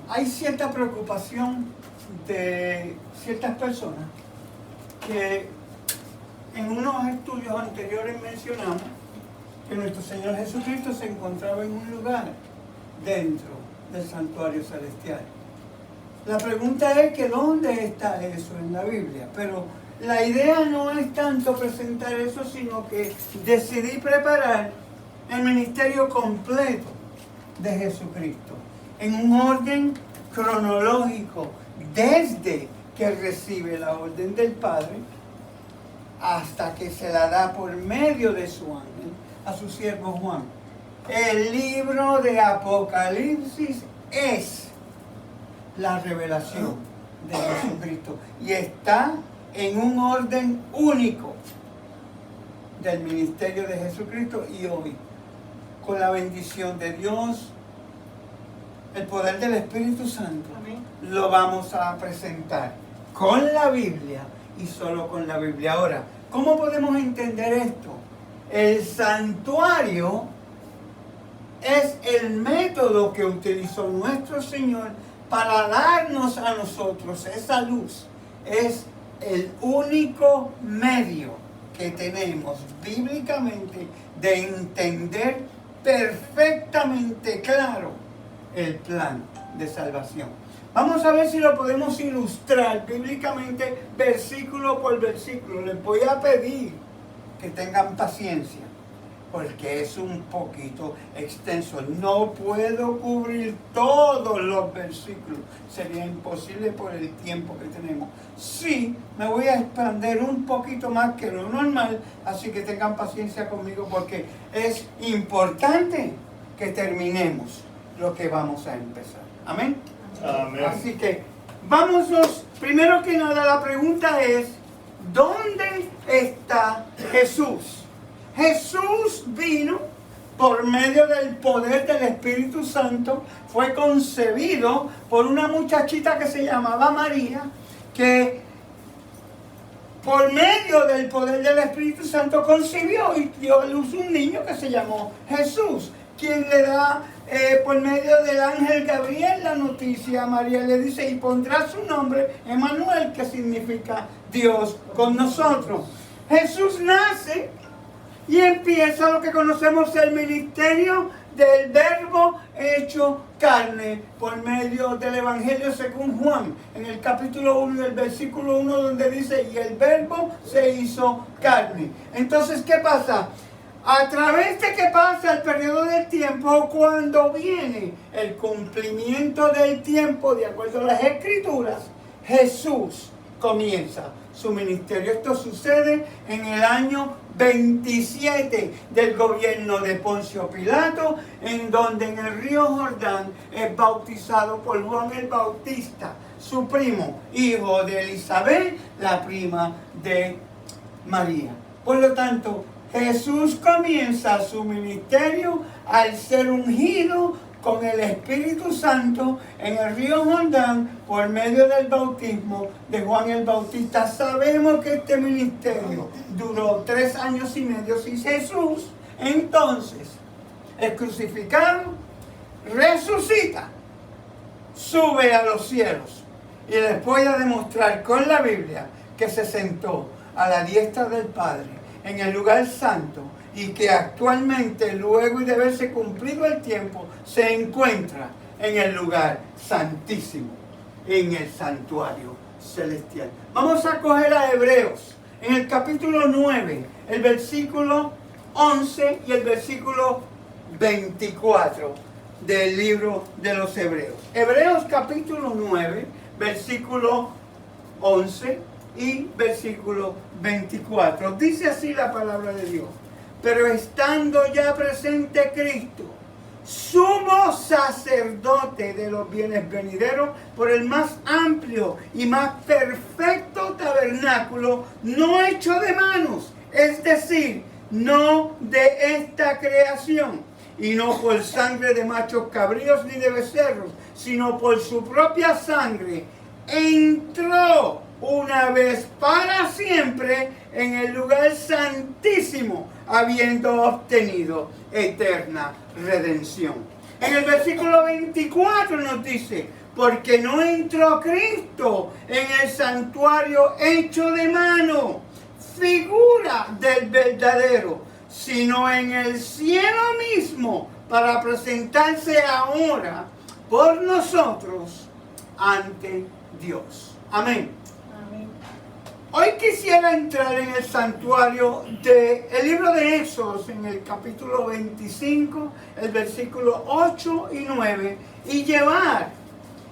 hay cierta preocupación de ciertas personas que en unos estudios anteriores mencionamos que nuestro Señor Jesucristo se encontraba en un lugar dentro del santuario celestial. La pregunta es que ¿dónde está eso en la Biblia? Pero la idea no es tanto presentar eso, sino que decidí preparar el ministerio completo de Jesucristo en un orden cronológico, desde que recibe la orden del Padre hasta que se la da por medio de su ángel a su siervo Juan. El libro de Apocalipsis es la revelación de Jesucristo y está en un orden único del ministerio de Jesucristo. Y hoy, con la bendición de Dios, el poder del Espíritu Santo, amén, lo vamos a presentar con la Biblia y solo con la Biblia. Ahora, ¿cómo podemos entender esto? El santuario es el método que utilizó nuestro Señor para darnos a nosotros esa luz. Es el único medio que tenemos bíblicamente de entender perfectamente claro el plan de salvación. Vamos a ver si lo podemos ilustrar bíblicamente versículo por versículo. Les voy a pedir que tengan paciencia, porque es un poquito extenso. No puedo cubrir todos los versículos. Sería imposible por el tiempo que tenemos. Sí, me voy a expandir un poquito más que lo normal, así que tengan paciencia conmigo porque es importante que terminemos lo que vamos a empezar. Amén. Amén. Así que vámonos. Primero que nada, la pregunta es, ¿dónde está Jesús? Jesús vino por medio del poder del Espíritu Santo, fue concebido por una muchachita que se llamaba María, que por medio del poder del Espíritu Santo concibió y dio a luz un niño que se llamó Jesús, quien le da por medio del ángel Gabriel la noticia a María. Le dice, y pondrá su nombre Emmanuel, que significa Dios con nosotros. Jesús nace y empieza lo que conocemos el ministerio del Verbo hecho carne por medio del Evangelio según Juan, en el capítulo 1 y el versículo 1, donde dice, y el Verbo se hizo carne. Entonces, ¿qué pasa? A través de que pasa el periodo del tiempo, cuando viene el cumplimiento del tiempo, de acuerdo a las Escrituras, Jesús comienza su ministerio. Esto sucede en el año 27 del gobierno de Poncio Pilato, en donde en el río Jordán es bautizado por Juan el Bautista, su primo, hijo de Elizabeth, la prima de María. Por lo tanto, Jesús comienza su ministerio al ser ungido con el Espíritu Santo en el río Jordán por medio del bautismo de Juan el Bautista. Sabemos que este ministerio duró 3 años y medio. Y Jesús entonces es crucificado, resucita, sube a los cielos. Y les voy a demostrar con la Biblia que se sentó a la diestra del Padre en el lugar santo, y que actualmente, luego de haberse cumplido el tiempo, se encuentra en el lugar santísimo, en el santuario celestial. Vamos a coger a Hebreos, en el capítulo 9, el versículo 11 y el versículo 24 del libro de los Hebreos. Hebreos capítulo 9, versículo 11 y versículo 24. Dice así la palabra de Dios. Pero estando ya presente Cristo, sumo sacerdote de los bienes venideros, por el más amplio y más perfecto tabernáculo, no hecho de manos, es decir, no de esta creación, y no por sangre de machos cabríos ni de becerros, sino por su propia sangre, entró una vez para siempre en el lugar santísimo, habiendo obtenido eterna redención. En el versículo 24 nos dice, porque no entró Cristo en el santuario hecho de mano, figura del verdadero, sino en el cielo mismo, para presentarse ahora por nosotros ante Dios. Amén. Hoy quisiera entrar en el santuario del libro de Éxodo, en el capítulo 25, el versículo 8 y 9, y llevar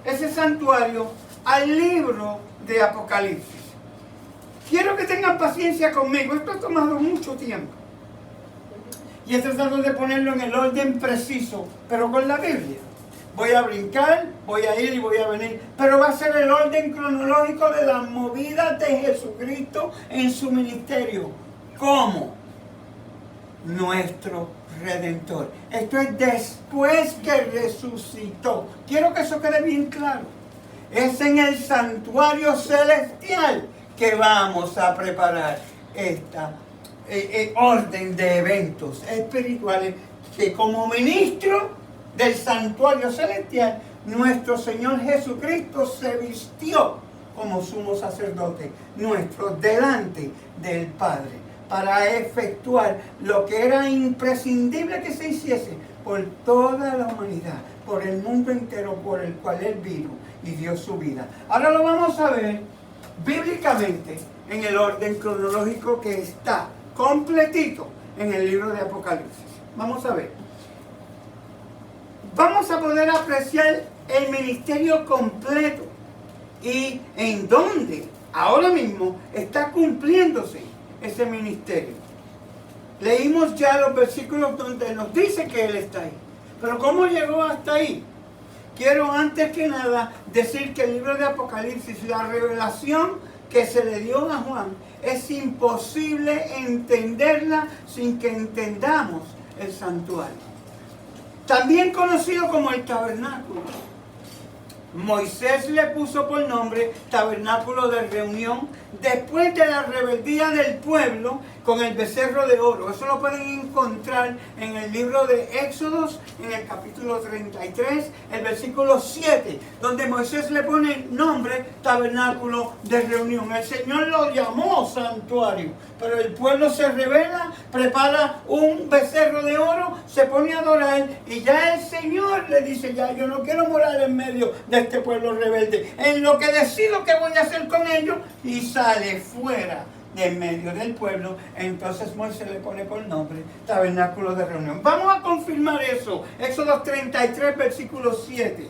ese santuario al libro de Apocalipsis. Quiero que tengan paciencia conmigo, esto ha tomado mucho tiempo. Y he tratado de ponerlo en el orden preciso, pero con la Biblia. Voy a brincar, voy a ir y voy a venir, pero va a ser el orden cronológico de las movidas de Jesucristo en su ministerio, como nuestro Redentor. Esto es después que resucitó. Quiero que eso quede bien claro. Es en el santuario celestial que vamos a preparar esta orden de eventos espirituales que como ministro del santuario celestial, nuestro Señor Jesucristo se vistió como sumo sacerdote nuestro delante del Padre para efectuar lo que era imprescindible que se hiciese por toda la humanidad, por el mundo entero por el cual Él vino y dio su vida. Ahora lo vamos a ver bíblicamente en el orden cronológico que está completito en el libro de Apocalipsis. Vamos a ver. Vamos a poder apreciar el ministerio completo y en dónde ahora mismo está cumpliéndose ese ministerio. Leímos ya los versículos donde nos dice que Él está ahí. Pero ¿cómo llegó hasta ahí? Quiero antes que nada decir que el libro de Apocalipsis, la revelación que se le dio a Juan, es imposible entenderla sin que entendamos el santuario. También conocido como el tabernáculo. Moisés le puso por nombre tabernáculo de reunión después de la rebeldía del pueblo con el becerro de oro. Eso lo pueden encontrar en el libro de Éxodos, en el capítulo 33, el versículo 7, donde Moisés le pone nombre tabernáculo de reunión. El Señor lo llamó santuario, pero el pueblo se rebela, prepara un becerro de oro, se pone a adorar y ya el Señor le dice, ya yo no quiero morar en medio de este pueblo rebelde, en lo que decido que voy a hacer con ellos, y sale fuera de medio del pueblo. Entonces Moisés le pone por nombre tabernáculo de reunión. Vamos a confirmar eso. Éxodo 33, versículo 7.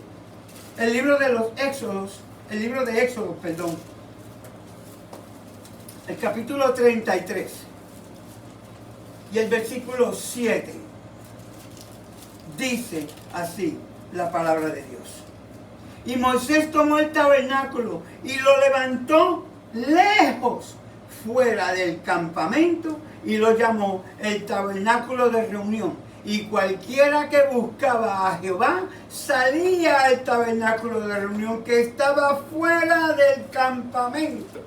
El libro de Éxodo, perdón. El capítulo 33 y el versículo 7 dice así la palabra de Dios. Y Moisés tomó el tabernáculo y lo levantó lejos fuera del campamento y lo llamó el tabernáculo de reunión. Y cualquiera que buscaba a Jehová salía al tabernáculo de reunión que estaba fuera del campamento.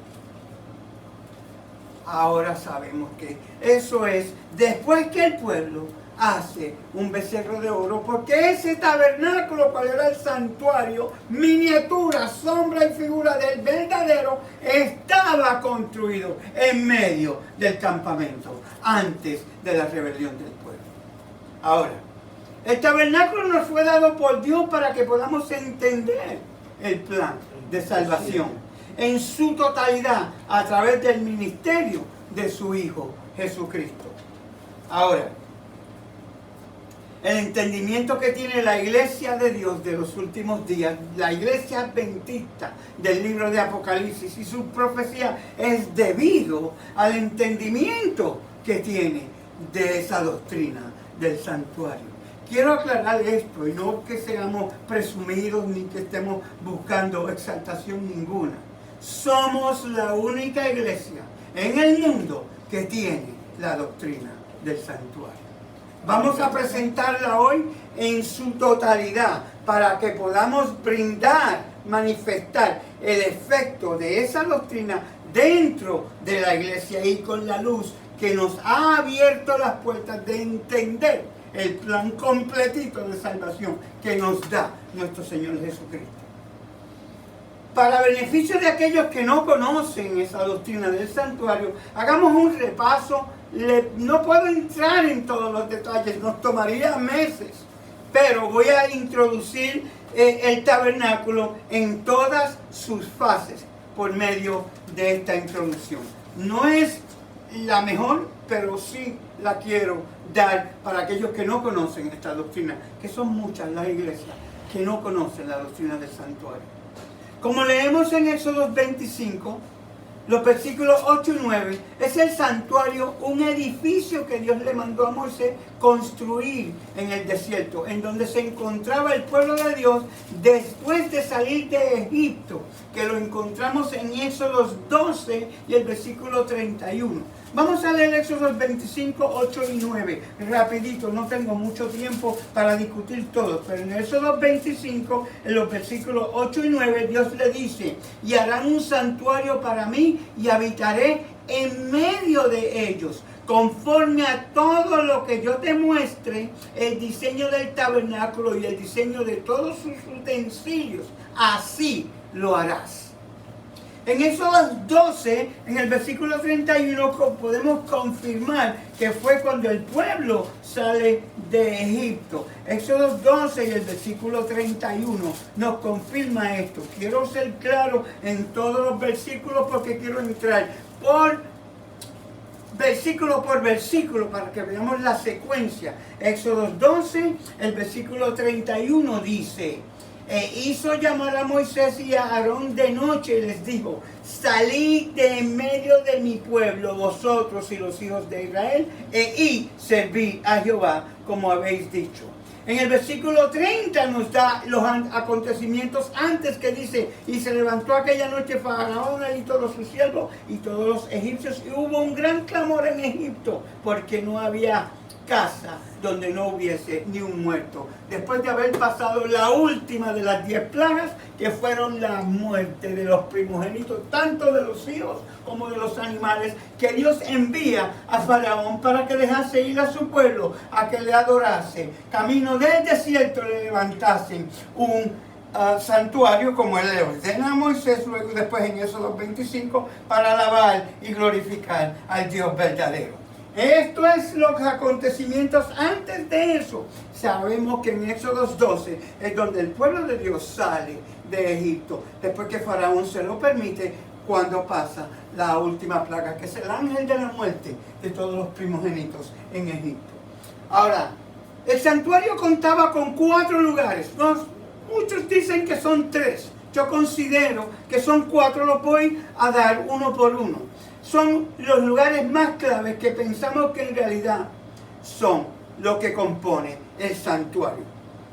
Ahora sabemos que eso es después que el pueblo hace un becerro de oro, porque ese tabernáculo, cual era el santuario, miniatura, sombra y figura del verdadero, estaba construido en medio del campamento antes de la rebelión del pueblo. Ahora, el tabernáculo nos fue dado por Dios para que podamos entender el plan de salvación en su totalidad a través del ministerio de su Hijo Jesucristo. Ahora, el entendimiento que tiene la iglesia de Dios de los últimos días, la iglesia adventista del libro de Apocalipsis y su profecía, es debido al entendimiento que tiene de esa doctrina del santuario. Quiero aclarar esto y no que seamos presumidos ni que estemos buscando exaltación ninguna. Somos la única iglesia en el mundo que tiene la doctrina del santuario. Vamos a presentarla hoy en su totalidad para que podamos brindar, manifestar el efecto de esa doctrina dentro de la iglesia y con la luz que nos ha abierto las puertas de entender el plan completito de salvación que nos da nuestro Señor Jesucristo. Para beneficio de aquellos que no conocen esa doctrina del santuario, hagamos un repaso. No puedo entrar en todos los detalles, nos tomaría meses, pero voy a introducir el tabernáculo en todas sus fases por medio de esta introducción. No es la mejor, pero sí la quiero dar para aquellos que no conocen esta doctrina, que son muchas las iglesias que no conocen la doctrina del santuario. Como leemos en Éxodo 25, los versículos 8 y 9, es el santuario, un edificio que Dios le mandó a Moisés construir en el desierto, en donde se encontraba el pueblo de Dios después de salir de Egipto, que lo encontramos en Éxodo 12 y el versículo 31. Vamos a leer Éxodo 25, 8 y 9, rapidito, no tengo mucho tiempo para discutir todo, pero en Éxodo 25, en los versículos 8 y 9, Dios le dice: y harán un santuario para mí y habitaré en medio de ellos, conforme a todo lo que yo te muestre, el diseño del tabernáculo y el diseño de todos sus utensilios, así lo harás. En Éxodo 12, en el versículo 31, podemos confirmar que fue cuando el pueblo sale de Egipto. Éxodo 12 y el versículo 31 nos confirma esto. Quiero ser claro en todos los versículos porque quiero entrar por versículo para que veamos la secuencia. Éxodo 12, el versículo 31 dice: e hizo llamar a Moisés y a Aarón de noche y les dijo: salid de en medio de mi pueblo, vosotros y los hijos de Israel, y servid a Jehová como habéis dicho. En el versículo 30 nos da los acontecimientos antes, que dice: y se levantó aquella noche Faraón y todos sus siervos y todos los egipcios, y hubo un gran clamor en Egipto, porque no había casa donde no hubiese ni un muerto. Después de haber pasado la última de las 10 plagas, que fueron la muerte de los primogénitos, tanto de los hijos como de los animales, que Dios envía a Faraón para que dejase ir a su pueblo, a que le adorase. Camino del desierto le levantasen un santuario, como él le ordena a Moisés, luego después en Éxodo 25, para alabar y glorificar al Dios verdadero. Esto es los acontecimientos antes de eso. Sabemos que en Éxodo 12 es donde el pueblo de Dios sale de Egipto, después que Faraón se lo permite, cuando pasa la última plaga, que es el ángel de la muerte de todos los primogénitos en Egipto. Ahora, el santuario contaba con 4 lugares. Muchos dicen que son 3. Yo considero que son 4, los voy a dar uno por uno. Son los lugares más claves que pensamos que en realidad son lo que compone el santuario.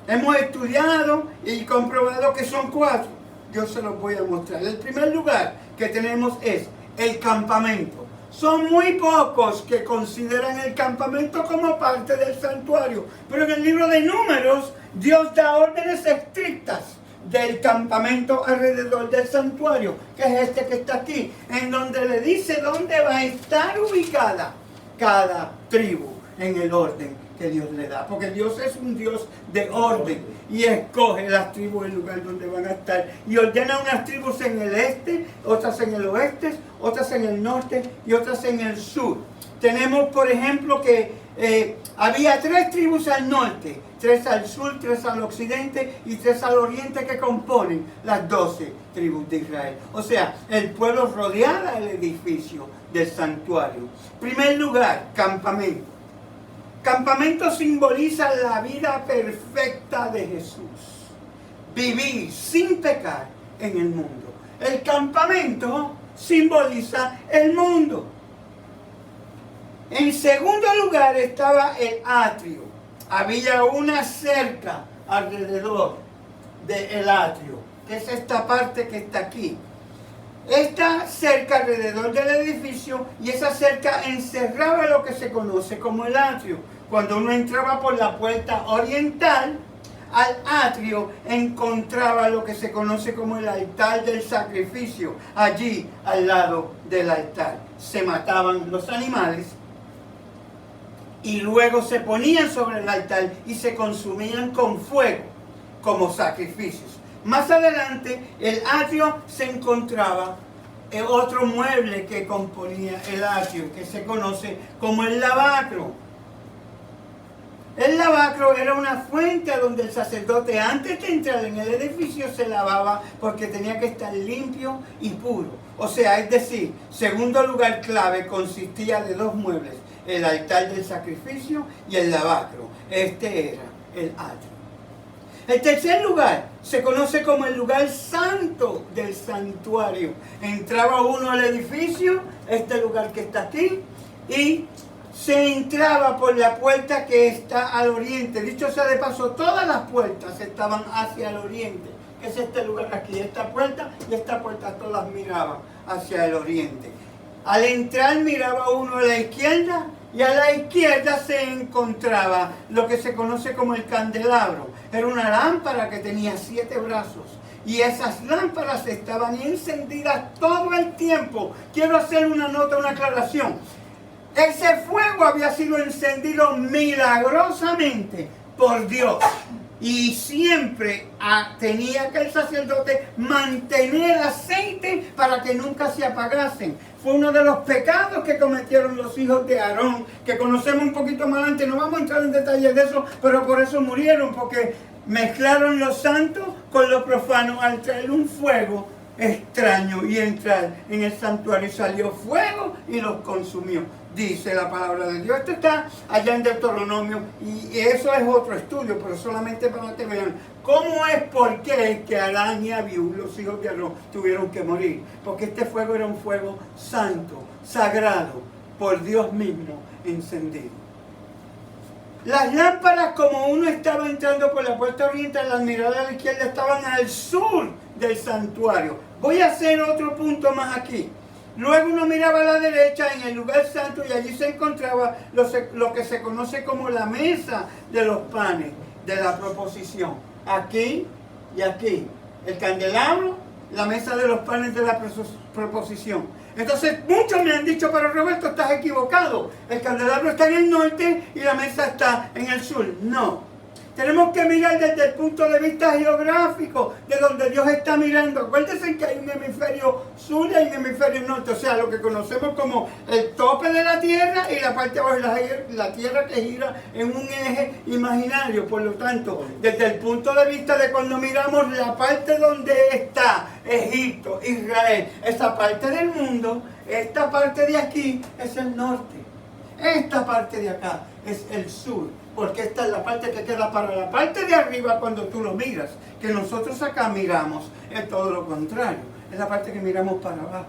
Hemos estudiado y comprobado que son 4. Yo se los voy a mostrar. El primer lugar que tenemos es el campamento. Son muy pocos que consideran el campamento como parte del santuario, pero en el libro de Números Dios da órdenes estrictas del campamento alrededor del santuario, que es este que está aquí, en donde le dice dónde va a estar ubicada cada tribu en el orden que Dios le da, porque Dios es un Dios de orden y escoge las tribus el lugar donde van a estar, y ordena unas tribus en el este, otras en el oeste, otras en el norte y otras en el sur. Tenemos, por ejemplo, que había 3 tribus al norte, 3 al sur, 3 al occidente y 3 al oriente, que componen las 12 tribus de Israel. O sea, el pueblo rodeaba el edificio del santuario. Primer lugar, campamento. Campamento simboliza la vida perfecta de Jesús. Vivir sin pecar en el mundo. El campamento simboliza el mundo. En segundo lugar estaba el atrio. Había una cerca alrededor del atrio, que es esta parte que está aquí. Esta cerca alrededor del edificio, y esa cerca encerraba lo que se conoce como el atrio. Cuando uno entraba por la puerta oriental al atrio, encontraba lo que se conoce como el altar del sacrificio. Allí, al lado del altar, se mataban los animales y luego se ponían sobre el altar y se consumían con fuego como sacrificios. Más adelante, el atrio se encontraba en otro mueble que componía el atrio, que se conoce como el lavacro. El lavacro era una fuente donde el sacerdote, antes de entrar en el edificio, se lavaba porque tenía que estar limpio y puro. O sea, es decir, segundo lugar clave consistía de dos muebles, el altar del sacrificio y el lavacro. Este era el atrio. El tercer lugar se conoce como el lugar santo del santuario. Entraba uno al edificio, este lugar que está aquí, y se entraba por la puerta que está al oriente. Dicho sea de paso, todas las puertas estaban hacia el oriente. Es este lugar aquí, esta puerta y esta puerta, todas miraban hacia el oriente. Al entrar miraba uno a la izquierda y a la izquierda se encontraba lo que se conoce como el candelabro. Era una lámpara que tenía 7 brazos. Y esas lámparas estaban encendidas todo el tiempo. Quiero hacer una nota, una aclaración. Ese fuego había sido encendido milagrosamente por Dios. Y siempre tenía que el sacerdote mantener aceite para que nunca se apagasen. Fue uno de los pecados que cometieron los hijos de Aarón, que conocemos un poquito más adelante. No vamos a entrar en detalles de eso, pero por eso murieron, porque mezclaron lo santo con lo profano al traer un fuego extraño y entrar en el santuario, y salió fuego y los consumió, dice la palabra de Dios. Esto está allá en Deuteronomio y eso es otro estudio, pero solamente para que vean cómo es, por qué es que Adán y Abiú, los hijos de Aarón, tuvieron que morir, porque este fuego era un fuego santo, sagrado, por Dios mismo encendido. Las lámparas, como uno estaba entrando por la puerta oriental, las miradas a la izquierda estaban al sur del santuario. Voy a hacer otro punto más aquí. Luego uno miraba a la derecha en el lugar santo y allí se encontraba lo que se conoce como la mesa de los panes de la proposición. Aquí y aquí. El candelabro, la mesa de los panes de la proposición. Entonces muchos me han dicho, pero Roberto, estás equivocado. El candelabro está en el norte y la mesa está en el sur. No. Tenemos que mirar desde el punto de vista geográfico, de donde Dios está mirando. Acuérdense que hay un hemisferio sur y hay un hemisferio norte, o sea, lo que conocemos como el tope de la Tierra y la parte de abajo de la Tierra que gira en un eje imaginario. Por lo tanto, desde el punto de vista de cuando miramos la parte donde está Egipto, Israel, esa parte del mundo, esta parte de aquí es el norte. Esta parte de acá es el sur, porque esta es la parte que queda para la parte de arriba cuando tú lo miras, que nosotros acá miramos, es todo lo contrario, es la parte que miramos para abajo.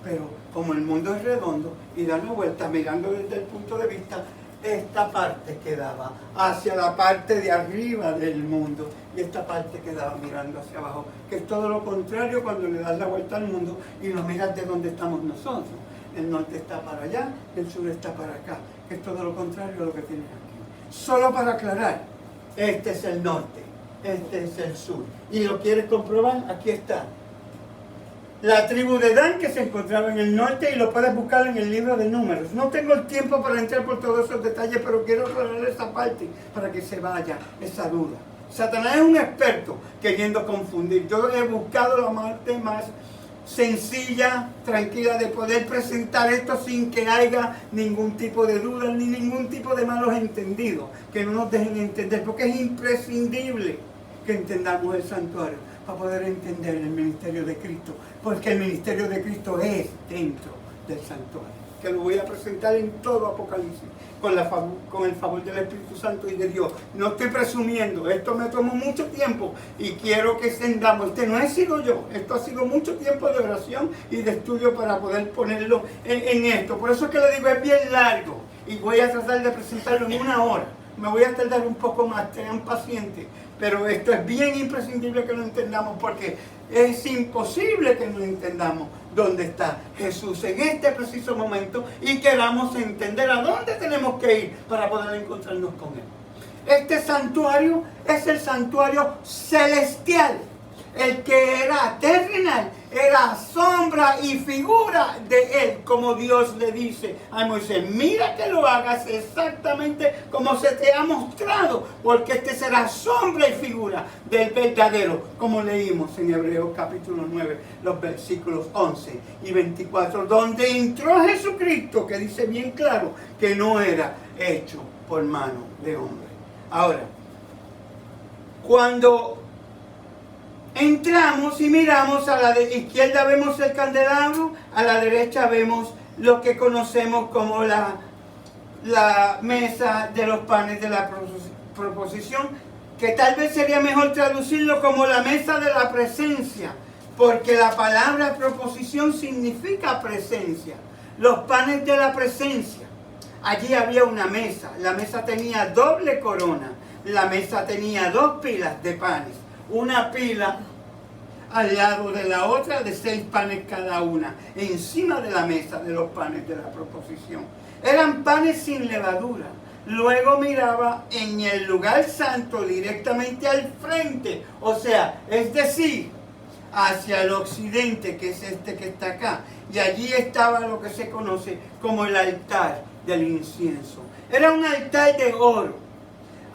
Pero como el mundo es redondo y da la vuelta mirando desde el punto de vista, esta parte quedaba hacia la parte de arriba del mundo y esta parte quedaba mirando hacia abajo, que es todo lo contrario cuando le das la vuelta al mundo y lo miras de donde estamos nosotros. El norte está para allá, el sur está para acá, que es todo lo contrario a lo que tienes aquí. Solo para aclarar, este es el norte, este es el sur. ¿Y lo quieres comprobar? Aquí está. La tribu de Dan, que se encontraba en el norte, y lo puedes buscar en el libro de Números. No tengo el tiempo para entrar por todos esos detalles, pero quiero aclarar esa parte para que se vaya esa duda. Satanás es un experto queriendo confundir. Yo he buscado la parte más sencilla, tranquila, de poder presentar esto sin que haya ningún tipo de duda ni ningún tipo de malos entendidos que no nos dejen entender, porque es imprescindible que entendamos el santuario para poder entender el ministerio de Cristo, porque el ministerio de Cristo es dentro del santuario, que lo voy a presentar en todo Apocalipsis con el favor del Espíritu Santo y de Dios. No estoy presumiendo, esto me tomó mucho tiempo y quiero que entendamos, no he sido yo, esto ha sido mucho tiempo de oración y de estudio para poder ponerlo en esto. Por eso es que le digo, es bien largo y voy a tratar de presentarlo en 1 hora. Me voy a tardar un poco más, tengan pacientes, pero esto es bien imprescindible que lo entendamos, porque es imposible que no entendamos dónde está Jesús en este preciso momento y queramos entender a dónde tenemos que ir para poder encontrarnos con Él. Este santuario es el santuario celestial. El que era terrenal era sombra y figura de él, como Dios le dice a Moisés: mira que lo hagas exactamente como se te ha mostrado, porque este será sombra y figura del verdadero, como leímos en Hebreos capítulo 9, los versículos 11 y 24, donde entró Jesucristo, que dice bien claro que no era hecho por mano de hombre. Ahora, cuando entramos y miramos, a la izquierda vemos el candelabro, a la derecha vemos lo que conocemos como la mesa de los panes de la proposición, que tal vez sería mejor traducirlo como la mesa de la presencia, porque la palabra proposición significa presencia. Los panes de la presencia. Allí había una mesa, la mesa tenía doble corona, la mesa tenía 2 pilas de panes. Una pila al lado de la otra de 6 panes cada una, encima de la mesa de los panes de la proposición. Eran panes sin levadura. Luego miraba en el lugar santo directamente al frente, o sea, es decir, hacia el occidente, que es este que está acá. Y allí estaba lo que se conoce como el altar del incienso. Era un altar de oro.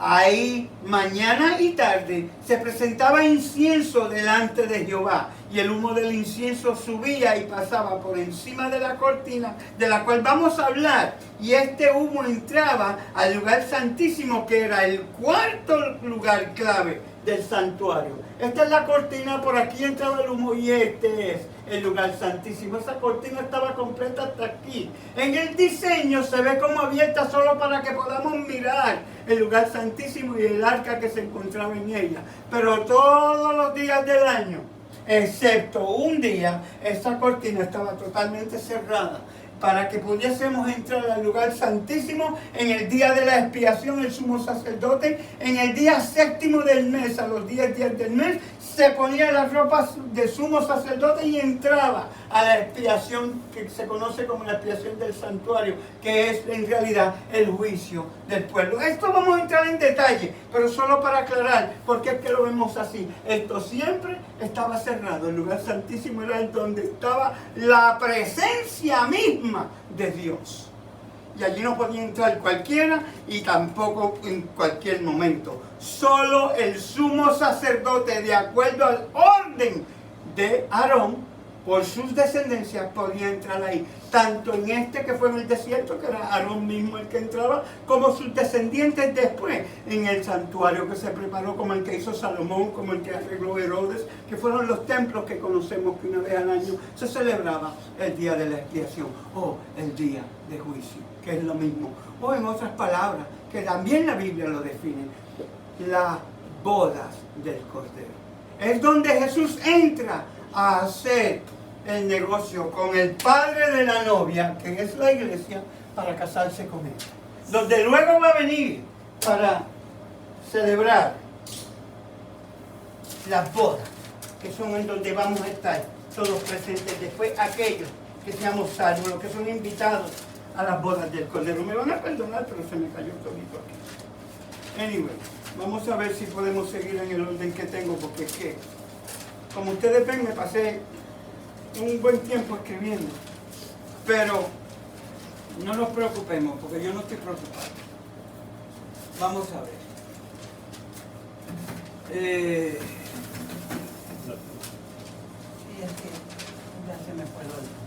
Ahí, mañana y tarde, se presentaba incienso delante de Jehová, y el humo del incienso subía y pasaba por encima de la cortina, de la cual vamos a hablar, y este humo entraba al lugar santísimo, que era el cuarto lugar clave del santuario. Esta es la cortina, por aquí entraba el humo, y este es el lugar santísimo. Esa cortina estaba completa hasta aquí. En el diseño se ve como abierta solo para que podamos mirar el lugar santísimo y el arca que se encontraba en ella. Pero todos los días del año, excepto un día, esa cortina estaba totalmente cerrada, para que pudiésemos entrar al lugar santísimo en el día de la expiación. El sumo sacerdote, en el día 7º del mes, a los 10 días del mes, se ponía las ropas de sumo sacerdote y entraba a la expiación que se conoce como la expiación del santuario, que es en realidad el juicio del pueblo. Esto vamos a entrar en detalle, pero solo para aclarar por qué es que lo vemos así. Esto siempre estaba cerrado. El lugar santísimo era donde estaba la presencia misma de Dios. Y allí no podía entrar cualquiera, y tampoco en cualquier momento. Solo el sumo sacerdote, de acuerdo al orden de Aarón, por sus descendencias, podía entrar ahí. Tanto en este que fue en el desierto, que era Aarón mismo el que entraba, como sus descendientes después en el santuario que se preparó, como el que hizo Salomón, como el que arregló Herodes, que fueron los templos que conocemos que una vez al año se celebraba el día de la expiación, o el día de juicio, que es lo mismo. O en otras palabras, que también la Biblia lo define, las bodas del Cordero. Es donde Jesús entra a hacer el negocio con el padre de la novia, que es la iglesia, para casarse con él. Donde luego va a venir para celebrar las bodas, que son en donde vamos a estar todos presentes. Después aquellos que seamos salvos, los que son invitados a las bodas del Cordero. Me van a perdonar, pero se me cayó todito aquí. Anyway, vamos a ver si podemos seguir en el orden que tengo, porque es que, como ustedes ven, me pasé un buen tiempo escribiendo. Pero no nos preocupemos, porque yo no estoy preocupado. Vamos a ver. Sí, es que ya se me fue el orden.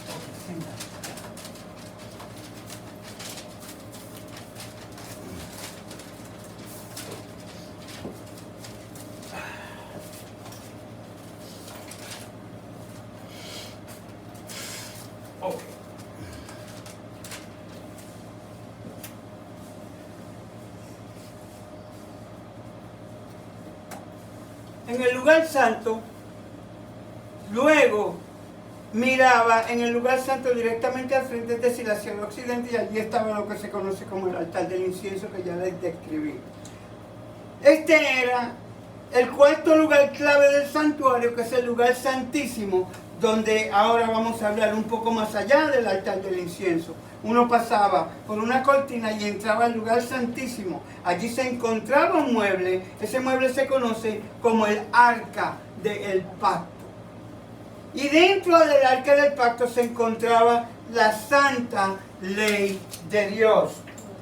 Ok, siéntate. En el lugar santo, luego miraba en el lugar santo directamente al frente, es decir, hacia el occidente, y allí estaba lo que se conoce como el altar del incienso, que ya les describí. Este era el cuarto lugar clave del santuario, que es el lugar santísimo, donde ahora vamos a hablar un poco más allá del altar del incienso. Uno pasaba por una cortina y entraba al lugar santísimo. Allí se encontraba un mueble. Ese mueble se conoce como el arca del pacto. Y dentro del arca del pacto se encontraba la santa ley de Dios.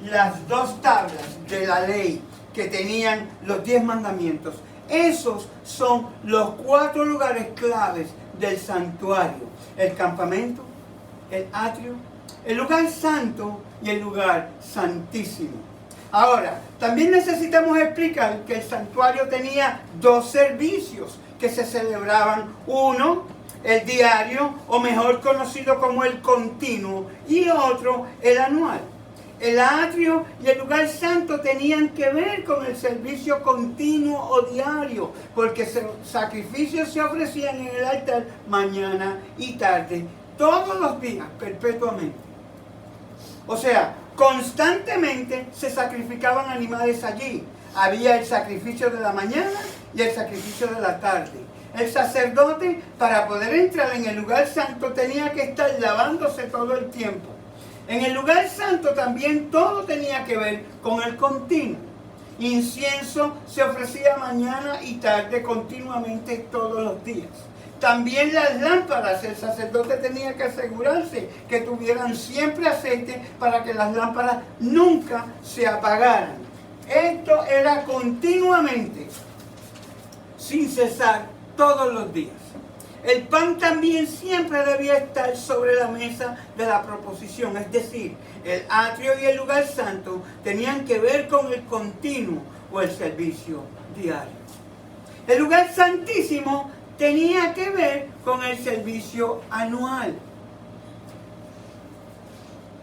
Las 2 tablas de la ley que tenían los 10 mandamientos. Esos son los 4 lugares claves del santuario: el campamento, el atrio, el lugar santo y el lugar santísimo. Ahora, también necesitamos explicar que el santuario tenía 2 servicios que se celebraban. Uno, el diario, o mejor conocido como el continuo, y otro, el anual. El atrio y el lugar santo tenían que ver con el servicio continuo o diario, porque sacrificios se ofrecían en el altar mañana y tarde, todos los días, perpetuamente. O sea, constantemente se sacrificaban animales allí. Había el sacrificio de la mañana y el sacrificio de la tarde. El sacerdote, para poder entrar en el lugar santo, tenía que estar lavándose todo el tiempo. En el lugar santo también todo tenía que ver con el continuo. Incienso se ofrecía mañana y tarde continuamente todos los días. También las lámparas, el sacerdote tenía que asegurarse que tuvieran siempre aceite para que las lámparas nunca se apagaran. Esto era continuamente, sin cesar, todos los días. El pan también siempre debía estar sobre la mesa de la proposición, es decir, el atrio y el lugar santo tenían que ver con el continuo o el servicio diario. El lugar santísimo tenía que ver con el servicio anual,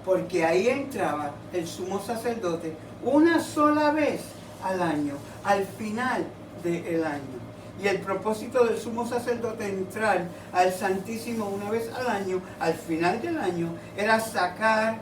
porque ahí entraba el sumo sacerdote una sola vez al año, al final del año. Y el propósito del sumo sacerdote entrar al Santísimo una vez al año, al final del año, era sacar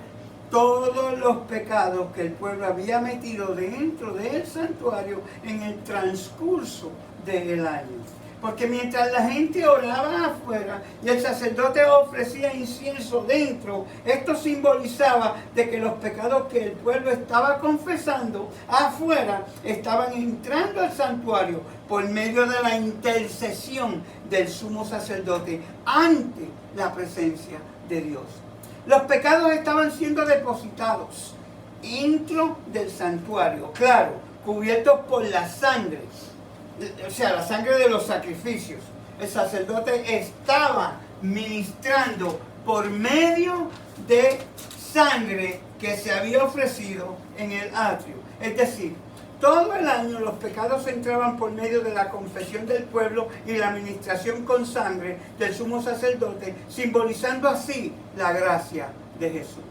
todos los pecados que el pueblo había metido dentro del santuario en el transcurso del año. Porque mientras la gente oraba afuera y el sacerdote ofrecía incienso dentro, esto simbolizaba de que los pecados que el pueblo estaba confesando afuera estaban entrando al santuario por medio de la intercesión del sumo sacerdote ante la presencia de Dios. Los pecados estaban siendo depositados dentro del santuario, claro, cubiertos por la sangre. O sea, la sangre de los sacrificios. El sacerdote estaba ministrando por medio de sangre que se había ofrecido en el atrio. Es decir, todo el año los pecados entraban por medio de la confesión del pueblo y la administración con sangre del sumo sacerdote, simbolizando así la gracia de Jesús.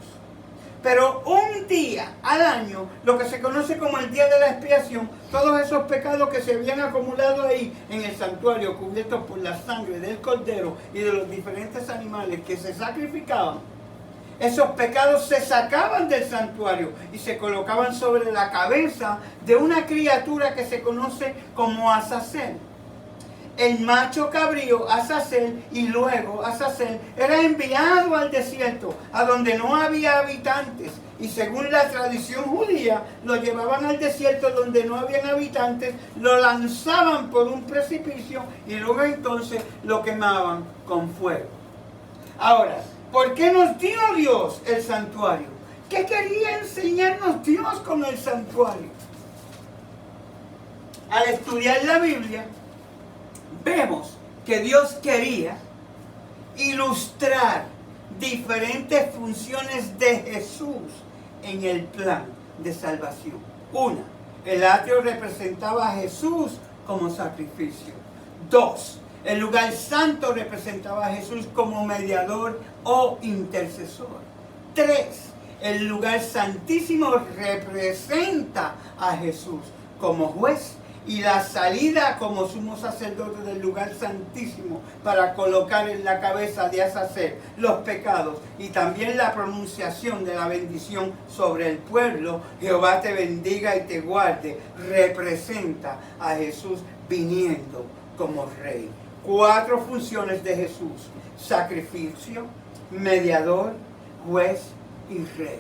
Pero un día al año, lo que se conoce como el día de la expiación, todos esos pecados que se habían acumulado ahí en el santuario, cubiertos por la sangre del cordero y de los diferentes animales que se sacrificaban, esos pecados se sacaban del santuario y se colocaban sobre la cabeza de una criatura que se conoce como Azazel. El macho cabrío, Azazel, y luego Azazel era enviado al desierto, a donde no había habitantes. Y según la tradición judía, lo llevaban al desierto donde no habían habitantes, lo lanzaban por un precipicio y luego entonces lo quemaban con fuego. Ahora, ¿por qué nos dio Dios el santuario? ¿Qué quería enseñarnos Dios con el santuario? Al estudiar la Biblia, vemos que Dios quería ilustrar diferentes funciones de Jesús en el plan de salvación. Una, el atrio representaba a Jesús como sacrificio. Dos, el lugar santo representaba a Jesús como mediador o intercesor. Tres, el lugar santísimo representa a Jesús como juez y la salida como sumo sacerdote del lugar santísimo para colocar en la cabeza de Azazel los pecados y también la pronunciación de la bendición sobre el pueblo. Jehová te bendiga y te guarde, representa a Jesús viniendo como rey. 4 funciones de Jesús: sacrificio, mediador, juez y rey.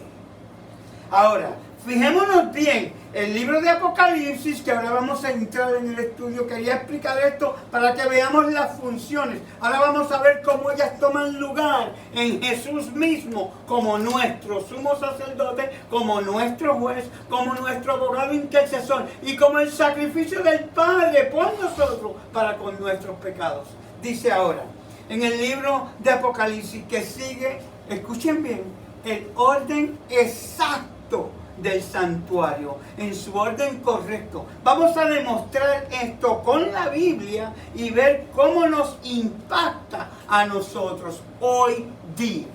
Ahora, fijémonos bien, el libro de Apocalipsis, que ahora vamos a entrar en el estudio, quería explicar esto para que veamos las funciones. Ahora vamos a ver cómo ellas toman lugar en Jesús mismo, como nuestro sumo sacerdote, como nuestro juez, como nuestro abogado intercesor y como el sacrificio del Padre por nosotros para con nuestros pecados. Dice ahora, en el libro de Apocalipsis, que sigue, escuchen bien, el orden exacto del santuario, en su orden correcto. Vamos a demostrar esto con la Biblia y ver cómo nos impacta a nosotros hoy día.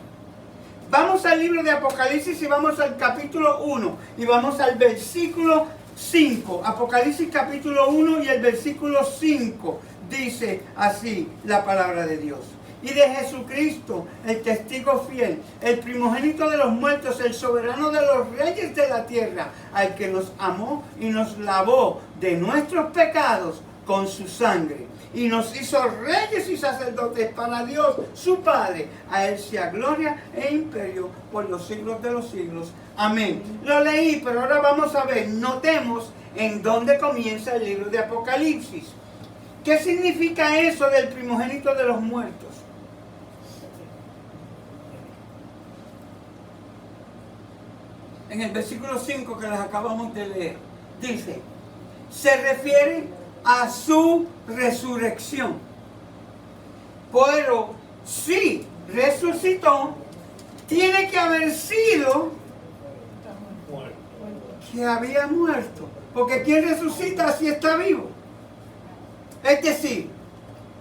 Vamos al libro de Apocalipsis y vamos al capítulo 1 y vamos al versículo 5. Apocalipsis capítulo 1 y el versículo 5 dice así la palabra de Dios. Y de Jesucristo, el testigo fiel, el primogénito de los muertos, el soberano de los reyes de la tierra, al que nos amó y nos lavó de nuestros pecados con su sangre, y nos hizo reyes y sacerdotes para Dios, su Padre. A Él sea gloria e imperio por los siglos de los siglos. Amén. Lo leí, pero ahora vamos a ver, notemos en dónde comienza el libro de Apocalipsis. ¿Qué significa eso del primogénito de los muertos? En el versículo 5 que les acabamos de leer, dice, se refiere a su resurrección. Pero si resucitó, tiene que haber sido que había muerto. Porque ¿quién resucita si está vivo? Es decir,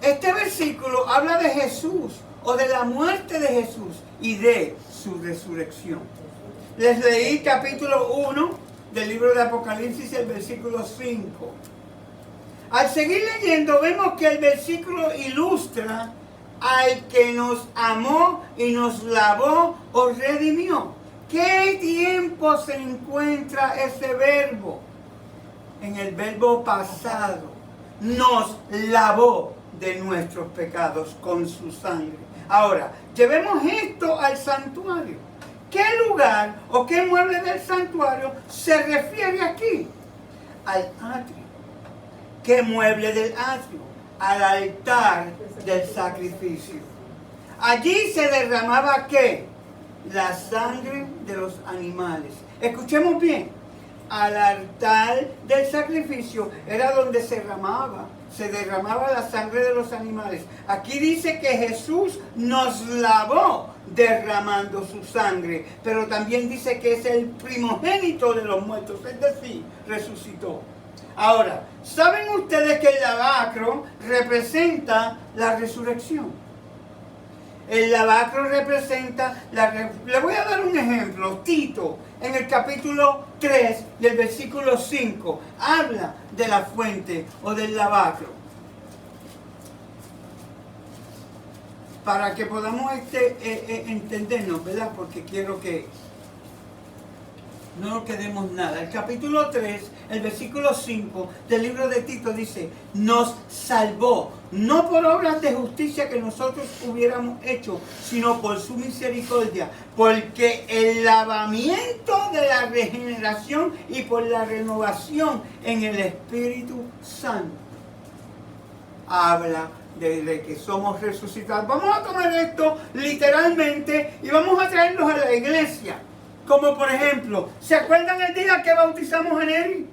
este versículo habla de Jesús o de la muerte de Jesús y de su resurrección. Les leí capítulo 1 del libro de Apocalipsis, el versículo 5. Al seguir leyendo, vemos que el versículo ilustra al que nos amó y nos lavó o redimió. ¿Qué tiempo se encuentra ese verbo? En el verbo pasado. Nos lavó de nuestros pecados con su sangre. Ahora, llevemos esto al santuario. ¿Qué lugar o qué mueble del santuario se refiere aquí? Al atrio. ¿Qué mueble del atrio? Al altar del sacrificio. Allí se derramaba ¿qué? La sangre de los animales. Escuchemos bien. Al altar del sacrificio era donde se derramaba la sangre de los animales. Aquí dice que Jesús nos lavó derramando su sangre, pero también dice que es el primogénito de los muertos, es decir, resucitó. Ahora, ¿saben ustedes que el lavacro representa la resurrección? El lavacro representa le voy a dar un ejemplo. Tito, en el capítulo 3 y el versículo 5, habla de la fuente o del lavacro. Para que podamos entendernos, ¿verdad? Porque quiero que no nos quedemos nada. El capítulo 3, el versículo 5 del libro de Tito dice, nos salvó, no por obras de justicia que nosotros hubiéramos hecho, sino por su misericordia, porque el lavamiento de la regeneración y por la renovación en el Espíritu Santo habla de que somos resucitados. Vamos a tomar esto literalmente y vamos a traerlos a la iglesia. Como por ejemplo, ¿se acuerdan el día que bautizamos a Neri?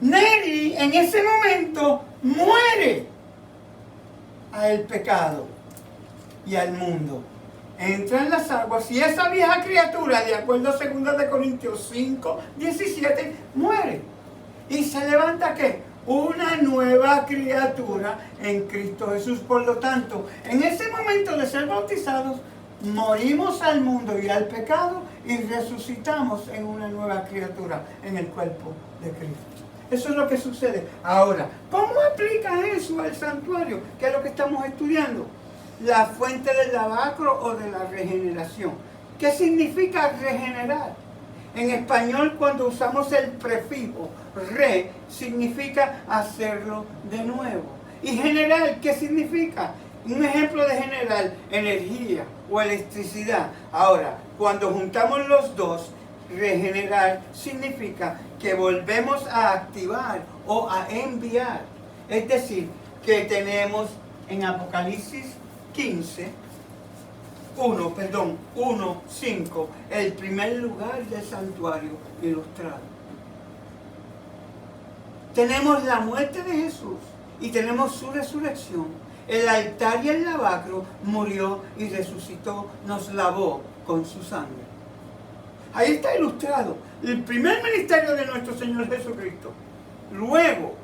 Neri en ese momento muere al pecado y al mundo. Entra en las aguas y esa vieja criatura, de acuerdo a 2 Corintios 5, 17, muere. ¿Y se levanta qué? Una nueva criatura en Cristo Jesús. Por lo tanto, en ese momento de ser bautizados, morimos al mundo y al pecado y resucitamos en una nueva criatura en el cuerpo de Cristo. Eso es lo que sucede. Ahora, ¿cómo aplica eso al santuario? Que es lo que estamos estudiando. La fuente del lavacro o de la regeneración. ¿Qué significa regenerar? En español, cuando usamos el prefijo re, significa hacerlo de nuevo. ¿Y general qué significa? Un ejemplo de general, energía o electricidad. Ahora, cuando juntamos los dos, regenerar significa que volvemos a activar o a enviar. Es decir, que tenemos en Apocalipsis 1:5, el primer lugar del santuario ilustrado. Tenemos la muerte de Jesús y tenemos su resurrección. El altar y el lavacro murió y resucitó, nos lavó con su sangre. Ahí está ilustrado el primer ministerio de nuestro Señor Jesucristo. Luego,